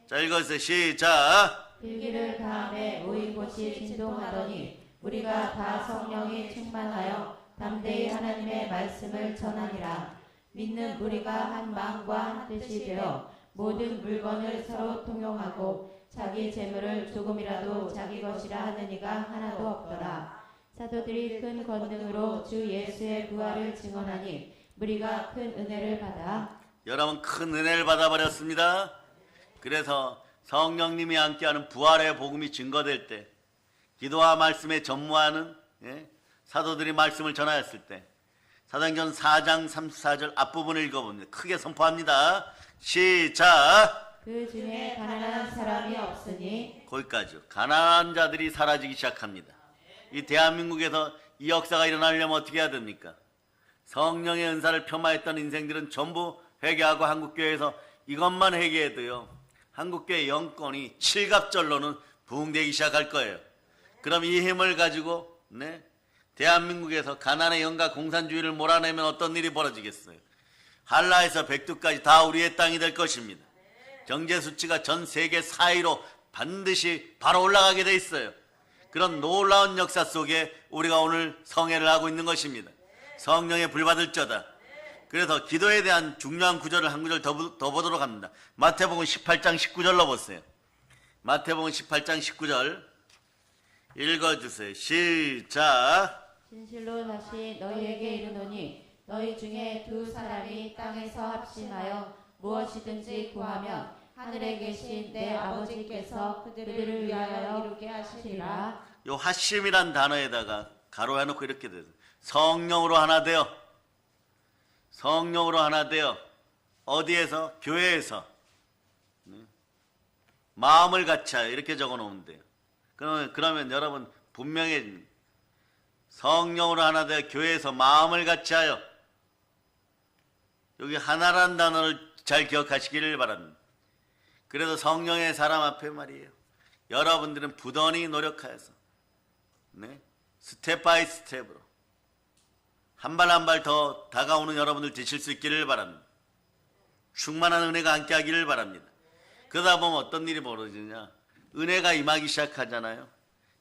자, 읽어주세요. 시작.
일기를 다음에 모인 곳이 진동하더니 우리가 다 성령이 충만하여 담대히 하나님의 말씀을 전하니라. 믿는 우리가 한 마음과 한 뜻이 되어 모든 물건을 서로 통용하고 자기 재물을 조금이라도 자기 것이라 하는 이가 하나도 없더라. 사도들이 큰 권능으로 주 예수의 부활을 증언하니 무리가 큰 은혜를 받아.
여러분 큰 은혜를 받아버렸습니다. 그래서 성령님이 함께하는 부활의 복음이 증거될 때, 기도와 말씀에 전무하는 사도들이 말씀을 전하였을 때, 사도행전 4장 34절 앞부분을 읽어봅니다. 크게 선포합니다. 시작.
그 중에 가난한 사람이 없으니.
거기까지요. 가난한 자들이 사라지기 시작합니다. 이 대한민국에서 이 역사가 일어나려면 어떻게 해야 됩니까? 성령의 은사를 폄하했던 인생들은 전부 회개하고 한국교회에서 이것만 회개해도요, 한국교회 영권이 칠갑절로는 부흥되기 시작할 거예요. 그럼 이 힘을 가지고 대한민국에서 가난의 영과 공산주의를 몰아내면 어떤 일이 벌어지겠어요? 한라에서 백두까지 다 우리의 땅이 될 것입니다. 경제 수치가 전 세계 4위로 반드시 바로 올라가게 돼 있어요. 그런 놀라운 역사 속에 우리가 오늘 성회를 하고 있는 것입니다. 성령의 불 받을 자다. 그래서 기도에 대한 중요한 구절을 한 구절 더 보도록 합니다. 마태복음 18장 19절로 보세요. 마태복음 18장 19절 읽어주세요. 시작.
진실로 다시 너희에게 이르노니 너희 중에 두 사람이 땅에서 합심하여 무엇이든지 구하면 하늘에 계신 내 아버지께서 그들을 위하여 이루게 하시리라.
요 하심이란 단어에다가 가로 해놓고 이렇게 돼요. 성령으로 하나 되어. 성령으로 하나 되어. 어디에서? 교회에서. 마음을 같이하여 이렇게 적어 놓으면 돼요. 그러면 여러분 분명히 성령으로 하나 되어 교회에서 마음을 같이하여. 여기 하나란 단어를 잘 기억하시기를 바랍니다. 그래서 성령의 사람 앞에 말이에요. 여러분들은 부단히 노력하여서 스텝 바이 스텝으로 한 발 한 발 더 다가오는 여러분들 되실 수 있기를 바랍니다. 충만한 은혜가 함께하기를 바랍니다. 그러다 보면 어떤 일이 벌어지냐, 은혜가 임하기 시작하잖아요.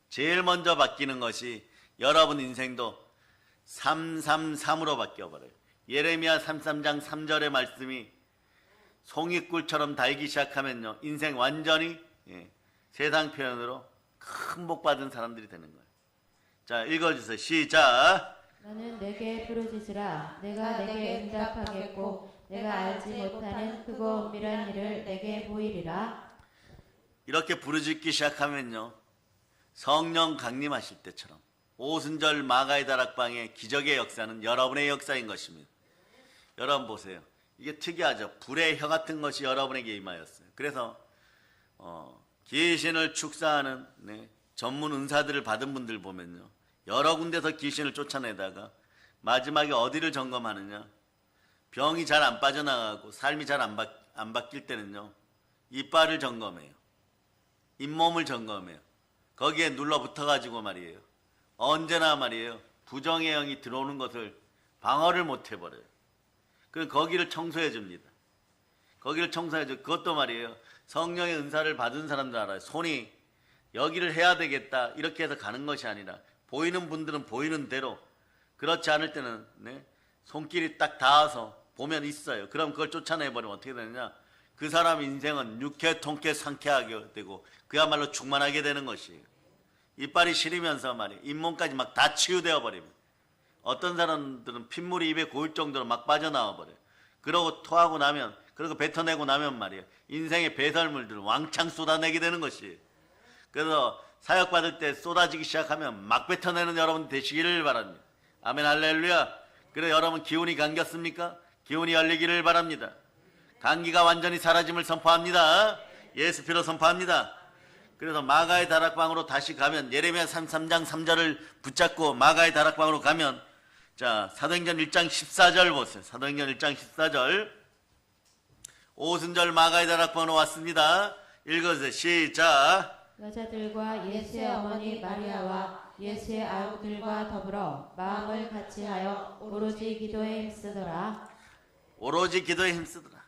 제일 먼저 바뀌는 것이 여러분 인생도 333으로 바뀌어버려요. 예레미야 33장 3절의 말씀이 송이꿀처럼 달기 시작하면요, 인생 완전히 세상 표현으로 큰 복 받은 사람들이 되는 거예요. 자, 읽어주세요. 시작.
너는 내게 부르짖으라. 내가 내게 응답하겠고 내가 알지 못하는 크고 은밀한 일을 내게 보이리라.
이렇게 부르짖기 시작하면요, 성령 강림하실 때처럼 오순절 마가의 다락방의 기적의 역사는 여러분의 역사인 것입니다. 여러분 보세요. 이게 특이하죠. 불의 혀 같은 것이 여러분에게 임하였어요. 그래서 귀신을 축사하는 전문 은사들을 받은 분들 보면요, 여러 군데서 귀신을 쫓아내다가 마지막에 어디를 점검하느냐, 병이 잘 안 빠져나가고 삶이 잘 안 바뀔 때는요, 이빨을 점검해요. 잇몸을 점검해요. 거기에 눌러붙어가지고 말이에요, 언제나 말이에요, 부정의 영이 들어오는 것을 방어를 못 해버려요. 그럼 거기를 청소해 줍니다. 거기를 청소해 줘. 그것도 말이에요, 성령의 은사를 받은 사람들 알아요. 손이 여기를 해야 되겠다 이렇게 해서 가는 것이 아니라, 보이는 분들은 보이는 대로, 그렇지 않을 때는 손길이 딱 닿아서 보면 있어요. 그럼 그걸 쫓아내버리면 어떻게 되느냐, 그 사람 인생은 육회 통쾌 상쾌하게 되고 그야말로 충만하게 되는 것이에요. 이빨이 시리면서 말이에요, 잇몸까지 막 다 치유되어 버립니다. 어떤 사람들은 핏물이 입에 고일 정도로 막 빠져나와 버려요. 그러고 토하고 나면, 그리고 뱉어내고 나면 말이에요, 인생의 배설물들을 왕창 쏟아내게 되는 것이에요. 그래서 사역받을 때 쏟아지기 시작하면 막 뱉어내는 여러분 되시기를 바랍니다. 아멘, 할렐루야. 그래, 여러분 기운이 감겼습니까? 기운이 열리기를 바랍니다. 감기가 완전히 사라짐을 선포합니다. 예수 피로 선포합니다. 그래서 마가의 다락방으로 다시 가면, 예레미야 33장 3절을 붙잡고 마가의 다락방으로 가면, 자, 사도행전 1장 14절 보세요. 사도행전 1장 14절. 오순절 마가의 다락방으로 왔습니다. 읽어주세요. 시작.
여자들과 예수의 어머니 마리아와 예수의 아우들과 더불어 마음을 같이하여 오로지 기도에 힘쓰더라.
오로지 기도에 힘쓰더라.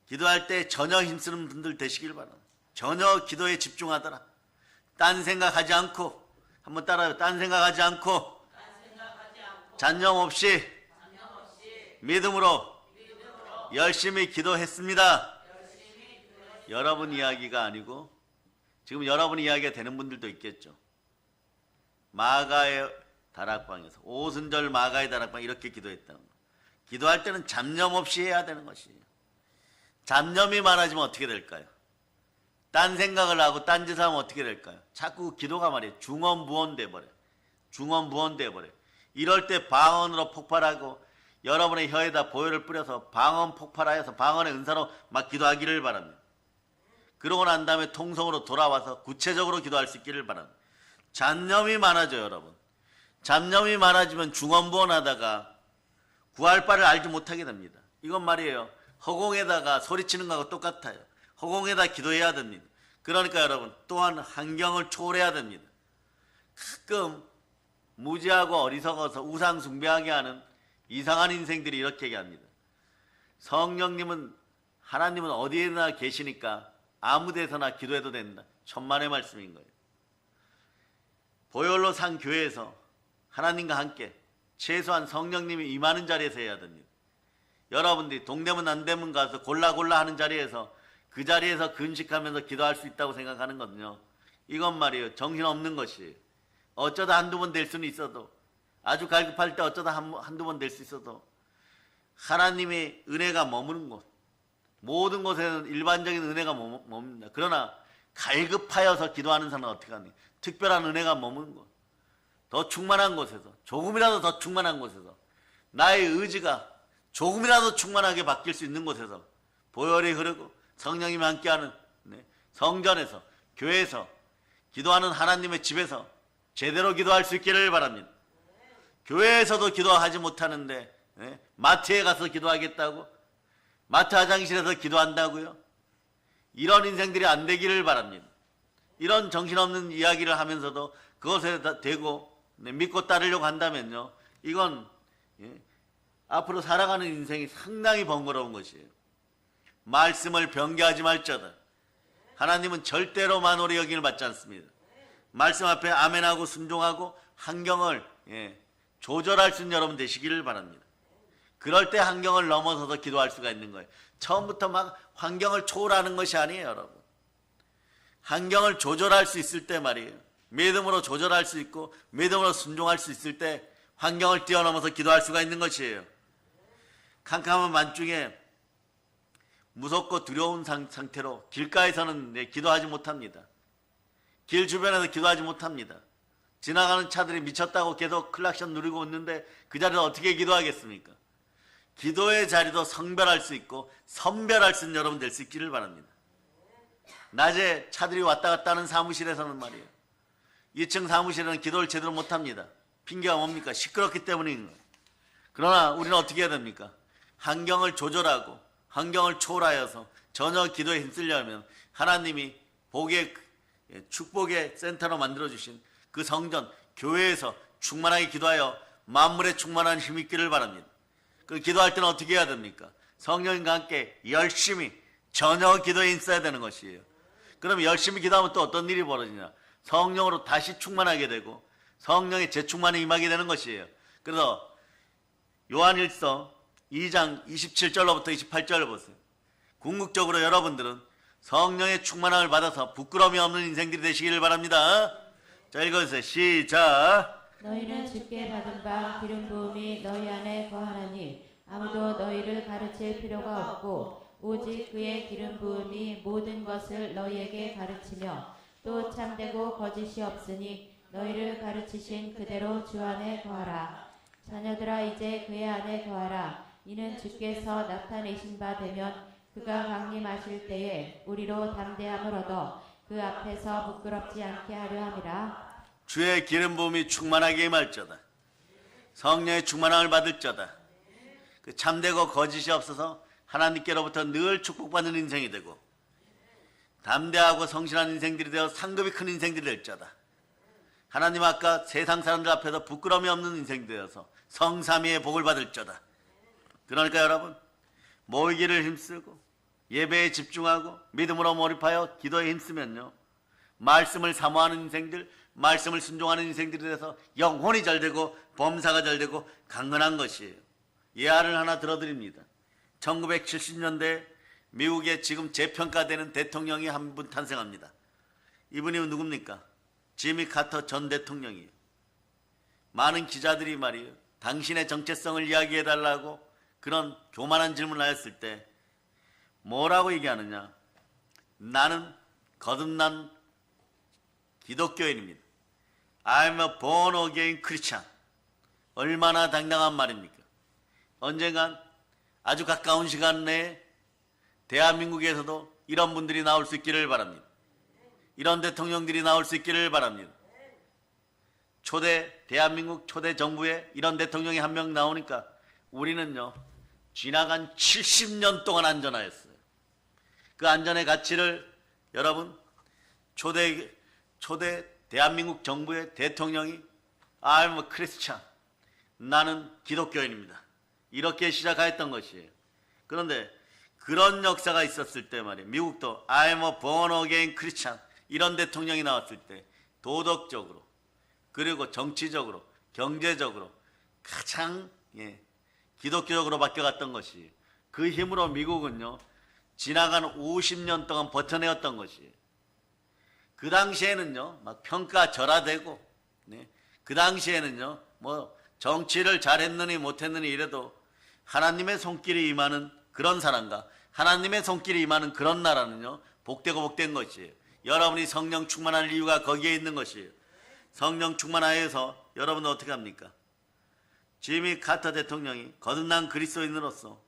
기도할 때 전혀 힘쓰는 분들 되시길 바랍니다. 전혀 기도에 집중하더라. 딴 생각하지 않고, 한번 따라요. 딴 생각하지 않고, 잔념 없이 믿음으로 열심히 기도했습니다. 여러분 이야기가 아니고 지금 여러분 이야기가 되는 분들도 있겠죠. 마가의 다락방에서, 오순절 마가의 다락방 이렇게 기도했다는 거. 기도할 때는 잡념 없이 해야 되는 것이에요. 잡념이 많아지면 어떻게 될까요? 딴 생각을 하고 딴 짓을 하면 어떻게 될까요? 자꾸 기도가 말이에요, 중언부언 돼버려요. 중언부언 돼버려요. 이럴 때 방언으로 폭발하고, 여러분의 혀에다 보혈을 뿌려서 방언 폭발하여서 방언의 은사로 막 기도하기를 바랍니다. 그러고 난 다음에 통성으로 돌아와서 구체적으로 기도할 수 있기를 바랍니다. 잡념이 많아져요, 여러분. 잡념이 많아지면 중언부언하다가 구할 바를 알지 못하게 됩니다. 이건 말이에요, 허공에다가 소리치는 거하고 똑같아요. 허공에다 기도해야 됩니다. 그러니까 여러분, 또한 환경을 초월해야 됩니다. 가끔 무지하고 어리석어서 우상 숭배하게 하는 이상한 인생들이 이렇게 얘기합니다. 성령님은, 하나님은 어디에나 계시니까 아무 데서나 기도해도 된다. 천만의 말씀인 거예요. 보혈로 산 교회에서 하나님과 함께 최소한 성령님이 임하는 자리에서 해야 됩니다. 여러분들이 동대문 남대문 가서 골라 하는 자리에서 그 자리에서 근식하면서 기도할 수 있다고 생각하는 거든요. 이건 말이에요. 정신없는 것이에요. 어쩌다 한두 번 될 수는 있어도, 아주 갈급할 때 어쩌다 한두 번 될 수 있어도, 하나님의 은혜가 머무는 곳, 모든 곳에는 일반적인 은혜가 머뭅니다. 그러나 갈급하여서 기도하는 사람은 어떻게 하니? 특별한 은혜가 머무는 곳, 더 충만한 곳에서, 조금이라도 더 충만한 곳에서, 나의 의지가 조금이라도 충만하게 바뀔 수 있는 곳에서 보혈이 흐르고 성령님이 함께하는 성전에서, 교회에서, 기도하는 하나님의 집에서 제대로 기도할 수 있기를 바랍니다. 교회에서도 기도하지 못하는데 마트에 가서 기도하겠다고? 마트 화장실에서 기도한다고요? 이런 인생들이 안 되기를 바랍니다. 이런 정신없는 이야기를 하면서도 그것에 대고 믿고 따르려고 한다면요, 이건 앞으로 살아가는 인생이 상당히 번거로운 것이에요. 말씀을 변개하지 말자다. 하나님은 절대로 만홀히 여김을 받지 않습니다. 말씀 앞에 아멘하고 순종하고 환경을 조절할 수 있는 여러분 되시기를 바랍니다. 그럴 때 환경을 넘어서서 기도할 수가 있는 거예요. 처음부터 막 환경을 초월하는 것이 아니에요, 여러분. 환경을 조절할 수 있을 때 말이에요. 믿음으로 조절할 수 있고 믿음으로 순종할 수 있을 때 환경을 뛰어넘어서 기도할 수가 있는 것이에요. 캄캄한 밤중에 무섭고 두려운 상태로 길가에서는 기도하지 못합니다. 길 주변에서 기도하지 못합니다. 지나가는 차들이 미쳤다고 계속 클락션 누리고 있는데 그 자리에서 어떻게 기도하겠습니까? 기도의 자리도 성별할 수 있고 선별할 수 있는 여러분 될 수 있기를 바랍니다. 낮에 차들이 왔다 갔다 하는 사무실에서는 말이에요, 2층 사무실에는 기도를 제대로 못합니다. 핑계가 뭡니까? 시끄럽기 때문인 거예요. 그러나 우리는 어떻게 해야 됩니까? 환경을 조절하고 환경을 초월하여서 전혀 기도에 힘쓰려면 하나님이 복의 축복의 센터로 만들어주신 그 성전, 교회에서 충만하게 기도하여 만물에 충만한 힘이 있기를 바랍니다. 그 기도할 때는 어떻게 해야 됩니까? 성령님과 함께 열심히 전혀 기도에 힘써야 되는 것이에요. 그럼 열심히 기도하면 또 어떤 일이 벌어지냐? 성령으로 다시 충만하게 되고 성령의 재충만에 임하게 되는 것이에요. 그래서 요한일서 2장 27절로부터 28절을 보세요. 궁극적으로 여러분들은 성령의 충만함을 받아서 부끄러움이 없는 인생들이 되시기를 바랍니다. 자, 읽어주세요. 시작.
너희는 주께 받은 바 기름 부음이 너희 안에 거하나니 아무도 너희를 가르칠 필요가 없고 오직 그의 기름 부음이 모든 것을 너희에게 가르치며 또 참되고 거짓이 없으니 너희를 가르치신 그대로 주 안에 거하라. 자녀들아, 이제 그의 안에 거하라. 이는 주께서 나타내신 바 되면 그가 강림하실 때에 우리로 담대함을 얻어 그 앞에서 부끄럽지 않게 하려 함이라.
주의 기름 부음이 충만하게 임할저다. 성령의 충만함을 받을 자다. 그 참되고 거짓이 없어서 하나님께로부터 늘 축복받는 인생이 되고 담대하고 성실한 인생들이 되어 상급이 큰 인생들이 될 자다. 하나님 아까 세상 사람들 앞에서 부끄러움이 없는 인생이 되어서 성삼위의 복을 받을 자다. 그러니까 여러분, 모이기를 힘쓰고 예배에 집중하고 믿음으로 몰입하여 기도에 힘쓰면요, 말씀을 사모하는 인생들, 말씀을 순종하는 인생들이 돼서 영혼이 잘 되고 범사가 잘 되고 강건한 것이에요. 예화를 하나 들어드립니다. 1970년대 미국에 지금 재평가되는 대통령이 한 분 탄생합니다. 이분이 누굽니까? 지미 카터 전 대통령이에요. 많은 기자들이 말이에요, 당신의 정체성을 이야기해달라고 그런 교만한 질문을 하였을 때 뭐라고 얘기하느냐? 나는 거듭난 기독교인입니다. I'm a born again Christian. 얼마나 당당한 말입니까? 언젠간 아주 가까운 시간 내에 대한민국에서도 이런 분들이 나올 수 있기를 바랍니다. 이런 대통령들이 나올 수 있기를 바랍니다. 대한민국 초대 정부에 이런 대통령이 한 명 나오니까 우리는요, 지나간 70년 동안 안전하였어요. 그 안전의 가치를 여러분, 초대 대한민국 정부의 대통령이 I'm a Christian, 나는 기독교인입니다, 이렇게 시작하였던 것이에요. 그런데 그런 역사가 있었을 때 말이에요, 미국도 I'm a born again Christian, 이런 대통령이 나왔을 때 도덕적으로 그리고 정치적으로 경제적으로 가장 기독교적으로 바뀌어갔던 것이 그 힘으로 미국은요 지나간 50년 동안 버텨내었던 것이에요. 그 당시에는요 막 평가절하되고, 네? 그 당시에는요 뭐 정치를 잘했느니 못했느니 이래도 하나님의 손길이 임하는 그런 사람과 하나님의 손길이 임하는 그런 나라는요 복되고 복된 것이에요. 여러분이 성령 충만할 이유가 거기에 있는 것이에요. 성령 충만하여서 여러분은 어떻게 합니까? 지미 카터 대통령이 거듭난 그리스도인으로서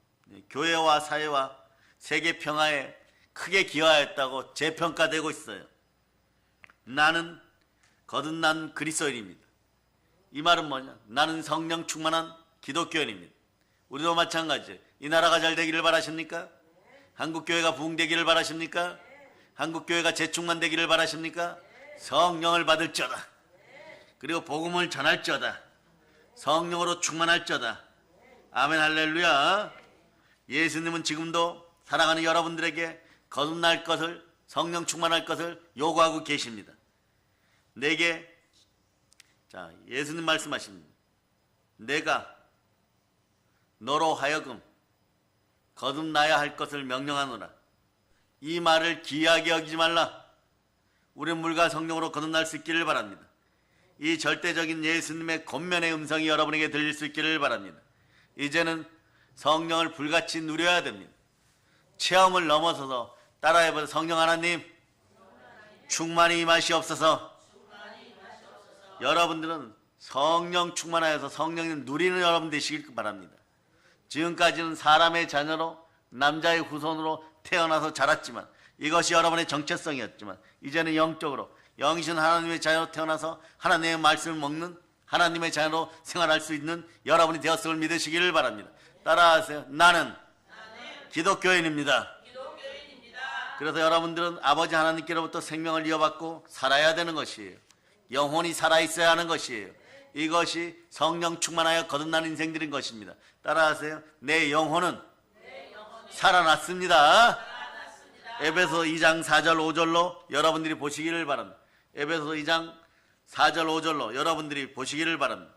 교회와 사회와 세계 평화에 크게 기여하였다고 재평가되고 있어요. 나는 거듭난 그리스도인입니다. 이 말은 뭐냐? 나는 성령 충만한 기독교인입니다. 우리도 마찬가지예요. 이 나라가 잘 되기를 바라십니까? 한국교회가 부흥되기를 바라십니까? 한국교회가 재충만되기를 바라십니까? 성령을 받을지어다. 그리고 복음을 전할지어다. 성령으로 충만할지어다. 아멘 할렐루야. 예수님은 지금도 사랑하는 여러분들에게 거듭날 것을, 성령 충만할 것을 요구하고 계십니다. 내게, 자, 예수님 말씀하십니다. 내가 너로 하여금 거듭나야 할 것을 명령하노라. 이 말을 기이하게 여기지 말라. 우리 물과 성령으로 거듭날 수 있기를 바랍니다. 이 절대적인 예수님의 권면의 음성이 여러분에게 들릴 수 있기를 바랍니다. 이제는 성령을 불같이 누려야 됩니다. 체험을 넘어서서 따라해보세요. 성령 하나님, 충만히 임하시옵소서. 여러분들은 성령 충만하여서 성령님 누리는 여러분 되시길 바랍니다. 지금까지는 사람의 자녀로 남자의 후손으로 태어나서 자랐지만 이것이 여러분의 정체성이었지만 이제는 영적으로 영이신 하나님의 자녀로 태어나서 하나님의 말씀을 먹는 하나님의 자녀로 생활할 수 있는 여러분이 되었음을 믿으시기를 바랍니다. 따라하세요. 나는 기독교인입니다. 그래서 여러분들은 아버지 하나님께로부터 생명을 이어받고 살아야 되는 것이에요. 영혼이 살아있어야 하는 것이에요. 이것이 성령 충만하여 거듭난 인생들인 것입니다. 따라하세요. 내 영혼은 살아났습니다. 에베소 2장 4절 5절로 여러분들이 보시기를 바랍니다. 에베소 2장 4절 5절로 여러분들이 보시기를 바랍니다.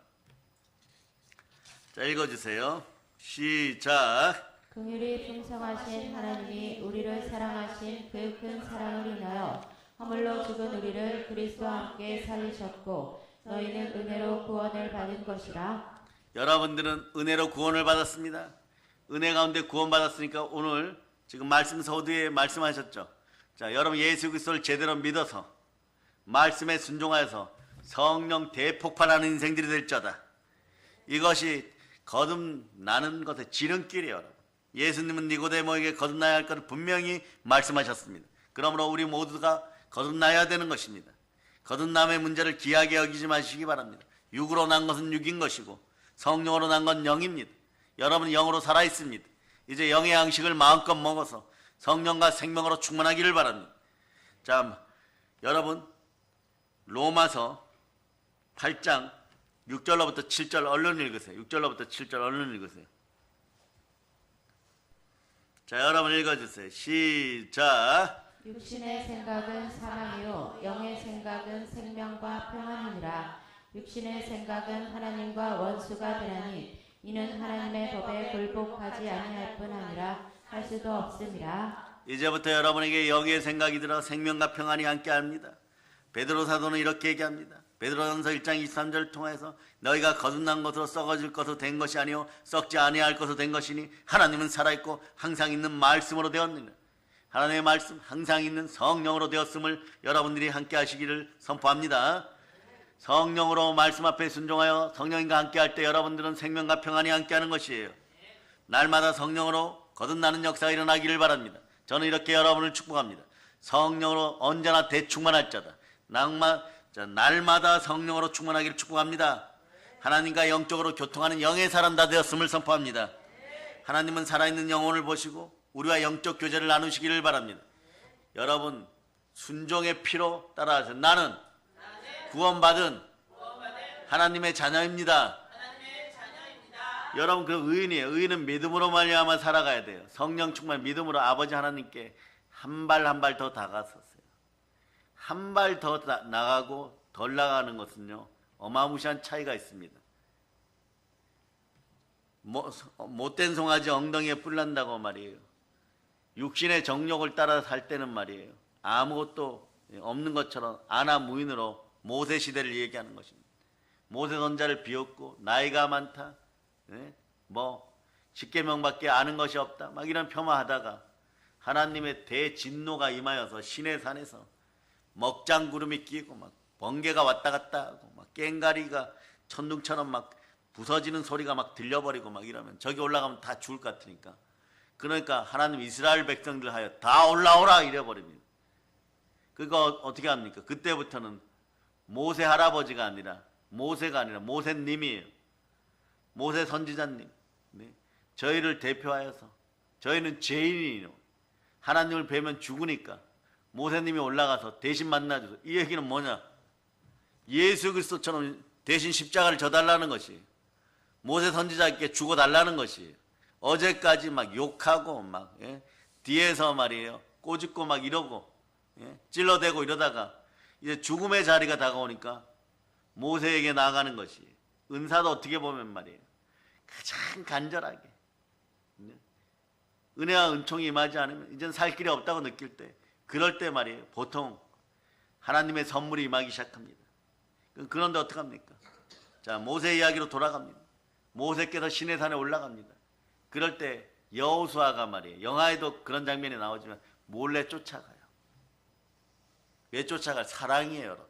자, 읽어주세요. 시작.
긍휼이 풍성하신 하나님이 우리를 사랑하신 그 큰 사랑을 인하여 허물로 죽은 우리를 그리스도와 함께 살리셨고 너희는 은혜로 구원을 받은 것이라. 여러분들은 은혜로 구원을 받았습니다. 은혜 가운데 구원받았으니까 오늘 지금 말씀 서두에 말씀하셨죠. 자, 여러분 예수 그리스도를 제대로 믿어서 말씀에 순종하여서 성령 대폭발하는 인생들이 될 자다. 이것이 거듭나는 것의 지름길이에요. 여러분. 예수님은 니고데모에게 거듭나야 할 것을 분명히 말씀하셨습니다. 그러므로 우리 모두가 거듭나야 되는 것입니다. 거듭남의 문제를 기이하게 여기지 마시기 바랍니다. 육으로 난 것은 육인 것이고 성령으로 난 건 영입니다. 여러분은 영으로 살아있습니다. 이제 영의 양식을 마음껏 먹어서 성령과 생명으로 충만하기를 바랍니다. 자, 여러분 로마서 8장 6절로부터 7절 얼른 읽으세요. 6절로부터 7절 얼른 읽으세요. 자, 여러분 읽어주세요. 시작. 육신의 생각은 사망이요 영의 생각은 생명과 평안이니라. 육신의 생각은 하나님과 원수가 되나니 이는 하나님의 법에 굴복하지 아니할 뿐 아니라 할 수도 없음이라.
이제부터 여러분에게 영의 생각이 들어 생명과 평안이 함께합니다. 베드로 사도는 이렇게 얘기합니다. 베드로전서 1장 23절을 통해서 너희가 거듭난 것으로 썩어질 것으로 된 것이 아니요 썩지 아니할 것으로 된 것이니 하나님은 살아있고 항상 있는 말씀으로 되었느니라. 하나님의 말씀 항상 있는 성령으로 되었음을 여러분들이 함께 하시기를 선포합니다. 성령으로 말씀 앞에 순종하여 성령님과 함께 할 때 여러분들은 생명과 평안이 함께 하는 것이에요. 날마다 성령으로 거듭나는 역사가 일어나기를 바랍니다. 저는 이렇게 여러분을 축복합니다. 성령으로 언제나 대충만할 자다. 날마다 성령으로 충만하기를 축복합니다. 하나님과 영적으로 교통하는 영의 사람 다 되었음을 선포합니다. 하나님은 살아있는 영혼을 보시고 우리와 영적 교제를 나누시기를 바랍니다. 여러분 순종의 피로 따라하세요. 나는 구원받은 하나님의 자녀입니다. 여러분 그 의인이에요. 의인은 믿음으로 말미암아 살아가야 돼요. 성령 충만 믿음으로 아버지 하나님께 한 발 한 발 더 다가섰어요. 한 발 더 나가고 덜 나가는 것은요 어마무시한 차이가 있습니다. 못된 송아지 엉덩이에 뿔 난다고 말이에요. 육신의 정욕을 따라 살 때는 말이에요. 아무것도 없는 것처럼 아나무인으로 모세 시대를 얘기하는 것입니다. 모세 선자를 비웃고 나이가 많다. 뭐 십계명밖에 아는 것이 없다. 막 이런 폄하하다가 하나님의 대진노가 임하여서 시내 산에서 먹장구름이 끼고 막 번개가 왔다 갔다 하고 막 꽹가리가 천둥처럼 막 부서지는 소리가 막 들려버리고 막 이러면 저기 올라가면 다 죽을 것 같으니까 그러니까 하나님 이스라엘 백성들 하여 다 올라오라 이래버립니다. 그거 어떻게 합니까? 그때부터는 모세 할아버지가 아니라 모세가 아니라 모세님이에요. 모세 선지자님. 네. 저희를 대표하여서 저희는 죄인이에요. 하나님을 뵈면 죽으니까 모세님이 올라가서 대신 만나줘서 이 얘기는 뭐냐? 예수 그리스도처럼 대신 십자가를 져달라는 것이에요. 모세 선지자께 죽어달라는 것이에요. 어제까지 막 욕하고 막 뒤에서 말이에요. 꼬집고 막 이러고 찔러대고 이러다가 이제 죽음의 자리가 다가오니까 모세에게 나아가는 것이에요. 은사도 어떻게 보면 말이에요. 가장 간절하게 은혜와 은총이 임하지 않으면 이젠 살 길이 없다고 느낄 때 그럴 때 말이에요. 보통 하나님의 선물이 임하기 시작합니다. 그런데 어떡합니까? 자, 모세 이야기로 돌아갑니다. 모세께서 시내산에 올라갑니다. 그럴 때 여호수아가 말이에요. 영화에도 그런 장면이 나오지만 몰래 쫓아가요. 왜 쫓아가요? 사랑이에요, 여러분.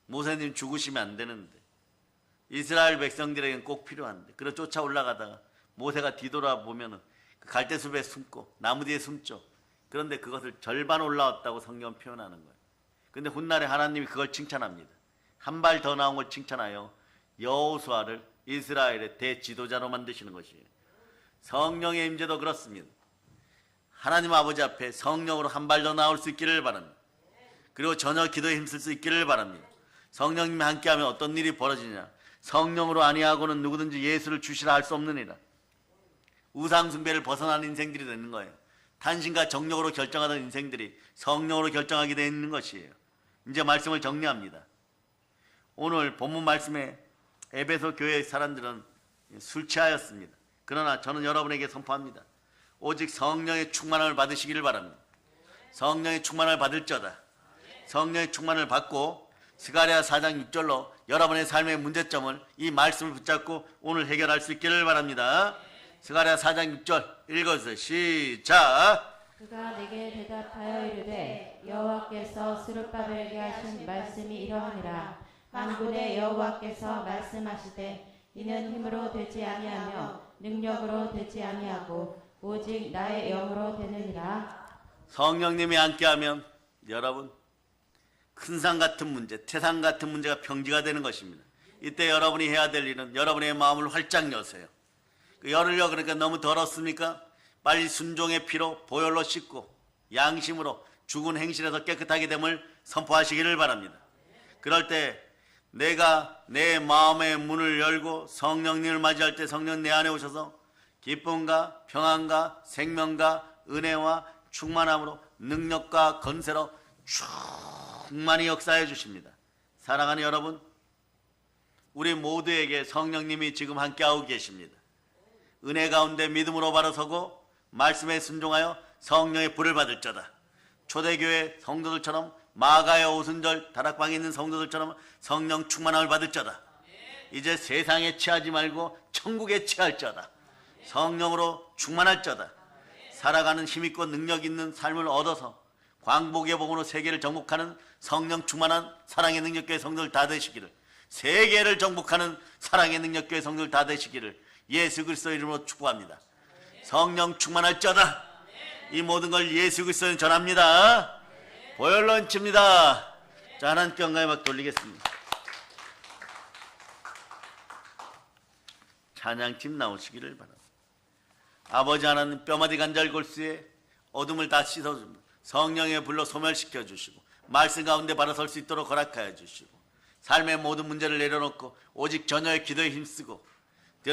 모세님 죽으시면 안 되는데 이스라엘 백성들에게는 꼭 필요한데 그래 쫓아 올라가다가 모세가 뒤돌아보면은 그 갈대숲에 숨고 나무 뒤에 숨죠. 그런데 그것을 절반 올라왔다고 성경은 표현하는 거예요. 근데 훗날에 하나님이 그걸 칭찬합니다. 한 발 더 나온 걸 칭찬하여 여호수아를 이스라엘의 대지도자로 만드시는 것이에요. 성령의 임재도 그렇습니다. 하나님 아버지 앞에 성령으로 한 발 더 나올 수 있기를 바랍니다. 그리고 전혀 기도에 힘쓸 수 있기를 바랍니다. 성령님이 함께하면 어떤 일이 벌어지냐? 성령으로 아니하고는 누구든지 예수를 주시라 할 수 없느니라. 우상숭배를 벗어난 인생들이 되는 거예요. 탄신과 정욕으로 결정하던 인생들이 성령으로 결정하게 되어 있는 것이에요. 이제 말씀을 정리합니다. 오늘 본문 말씀에 에베소 교회의 사람들은 술 취하였습니다. 그러나 저는 여러분에게 선포합니다. 오직 성령의 충만함을 받으시기를 바랍니다. 성령의 충만함을 받을 자다. 성령의 충만을 받고 스가랴 4장 6절로 여러분의 삶의 문제점을 이 말씀을 붙잡고 오늘 해결할 수 있기를 바랍니다. 스가랴 4장 6절 읽어주세요. 시작.
그가 내게 대답하여 이르되 여호와께서 스룹바벨에게 하신 말씀이 이러하니라. 만군의 여호와께서 말씀하시되 이는 힘으로 되지 아니하며 능력으로 되지 아니하고 오직 나의 영으로 되느니라.
성령님이 함께하면 여러분 큰 산 같은 문제, 태산 같은 문제가 평지가 되는 것입니다. 이때 여러분이 해야 될 일은 여러분의 마음을 활짝 여세요. 열으려 그러니까 너무 더럽습니까? 빨리 순종의 피로 보혈로 씻고 양심으로 죽은 행실에서 깨끗하게 됨을 선포하시기를 바랍니다. 그럴 때 내가 내 마음의 문을 열고 성령님을 맞이할 때 성령 내 안에 오셔서 기쁨과 평안과 생명과 은혜와 충만함으로 능력과 건세로 충만히 역사해 주십니다. 사랑하는 여러분, 우리 모두에게 성령님이 지금 함께하고 계십니다. 은혜 가운데 믿음으로 바로 서고 말씀에 순종하여 성령의 불을 받을 자다. 초대교회 성도들처럼 마가의 오순절 다락방에 있는 성도들처럼 성령 충만함을 받을 자다. 이제 세상에 취하지 말고 천국에 취할 자다. 성령으로 충만할 자다. 살아가는 힘있고 능력 있는 삶을 얻어서 광복의 복음으로 세계를 정복하는 성령 충만한 사랑의 능력교회 성도들 다 되시기를, 세계를 정복하는 사랑의 능력교회 성도들 다 되시기를 예수 그리스도 이름으로 축복합니다. 성령 충만할 자다. 이 모든 걸 예수 그리스도는 전합니다. 보혈로 얹힙니다. 자, 하나님께 영광의 막 돌리겠습니다. 찬양팀 나오시기를 바랍니다. 아버지 하나님, 뼈마디 관절골수에 어둠을 다 씻어줍니다. 성령의 불로 소멸시켜 주시고 말씀 가운데 바로 설 수 있도록 허락하여 주시고 삶의 모든 문제를 내려놓고 오직 전혀의 기도에 힘쓰고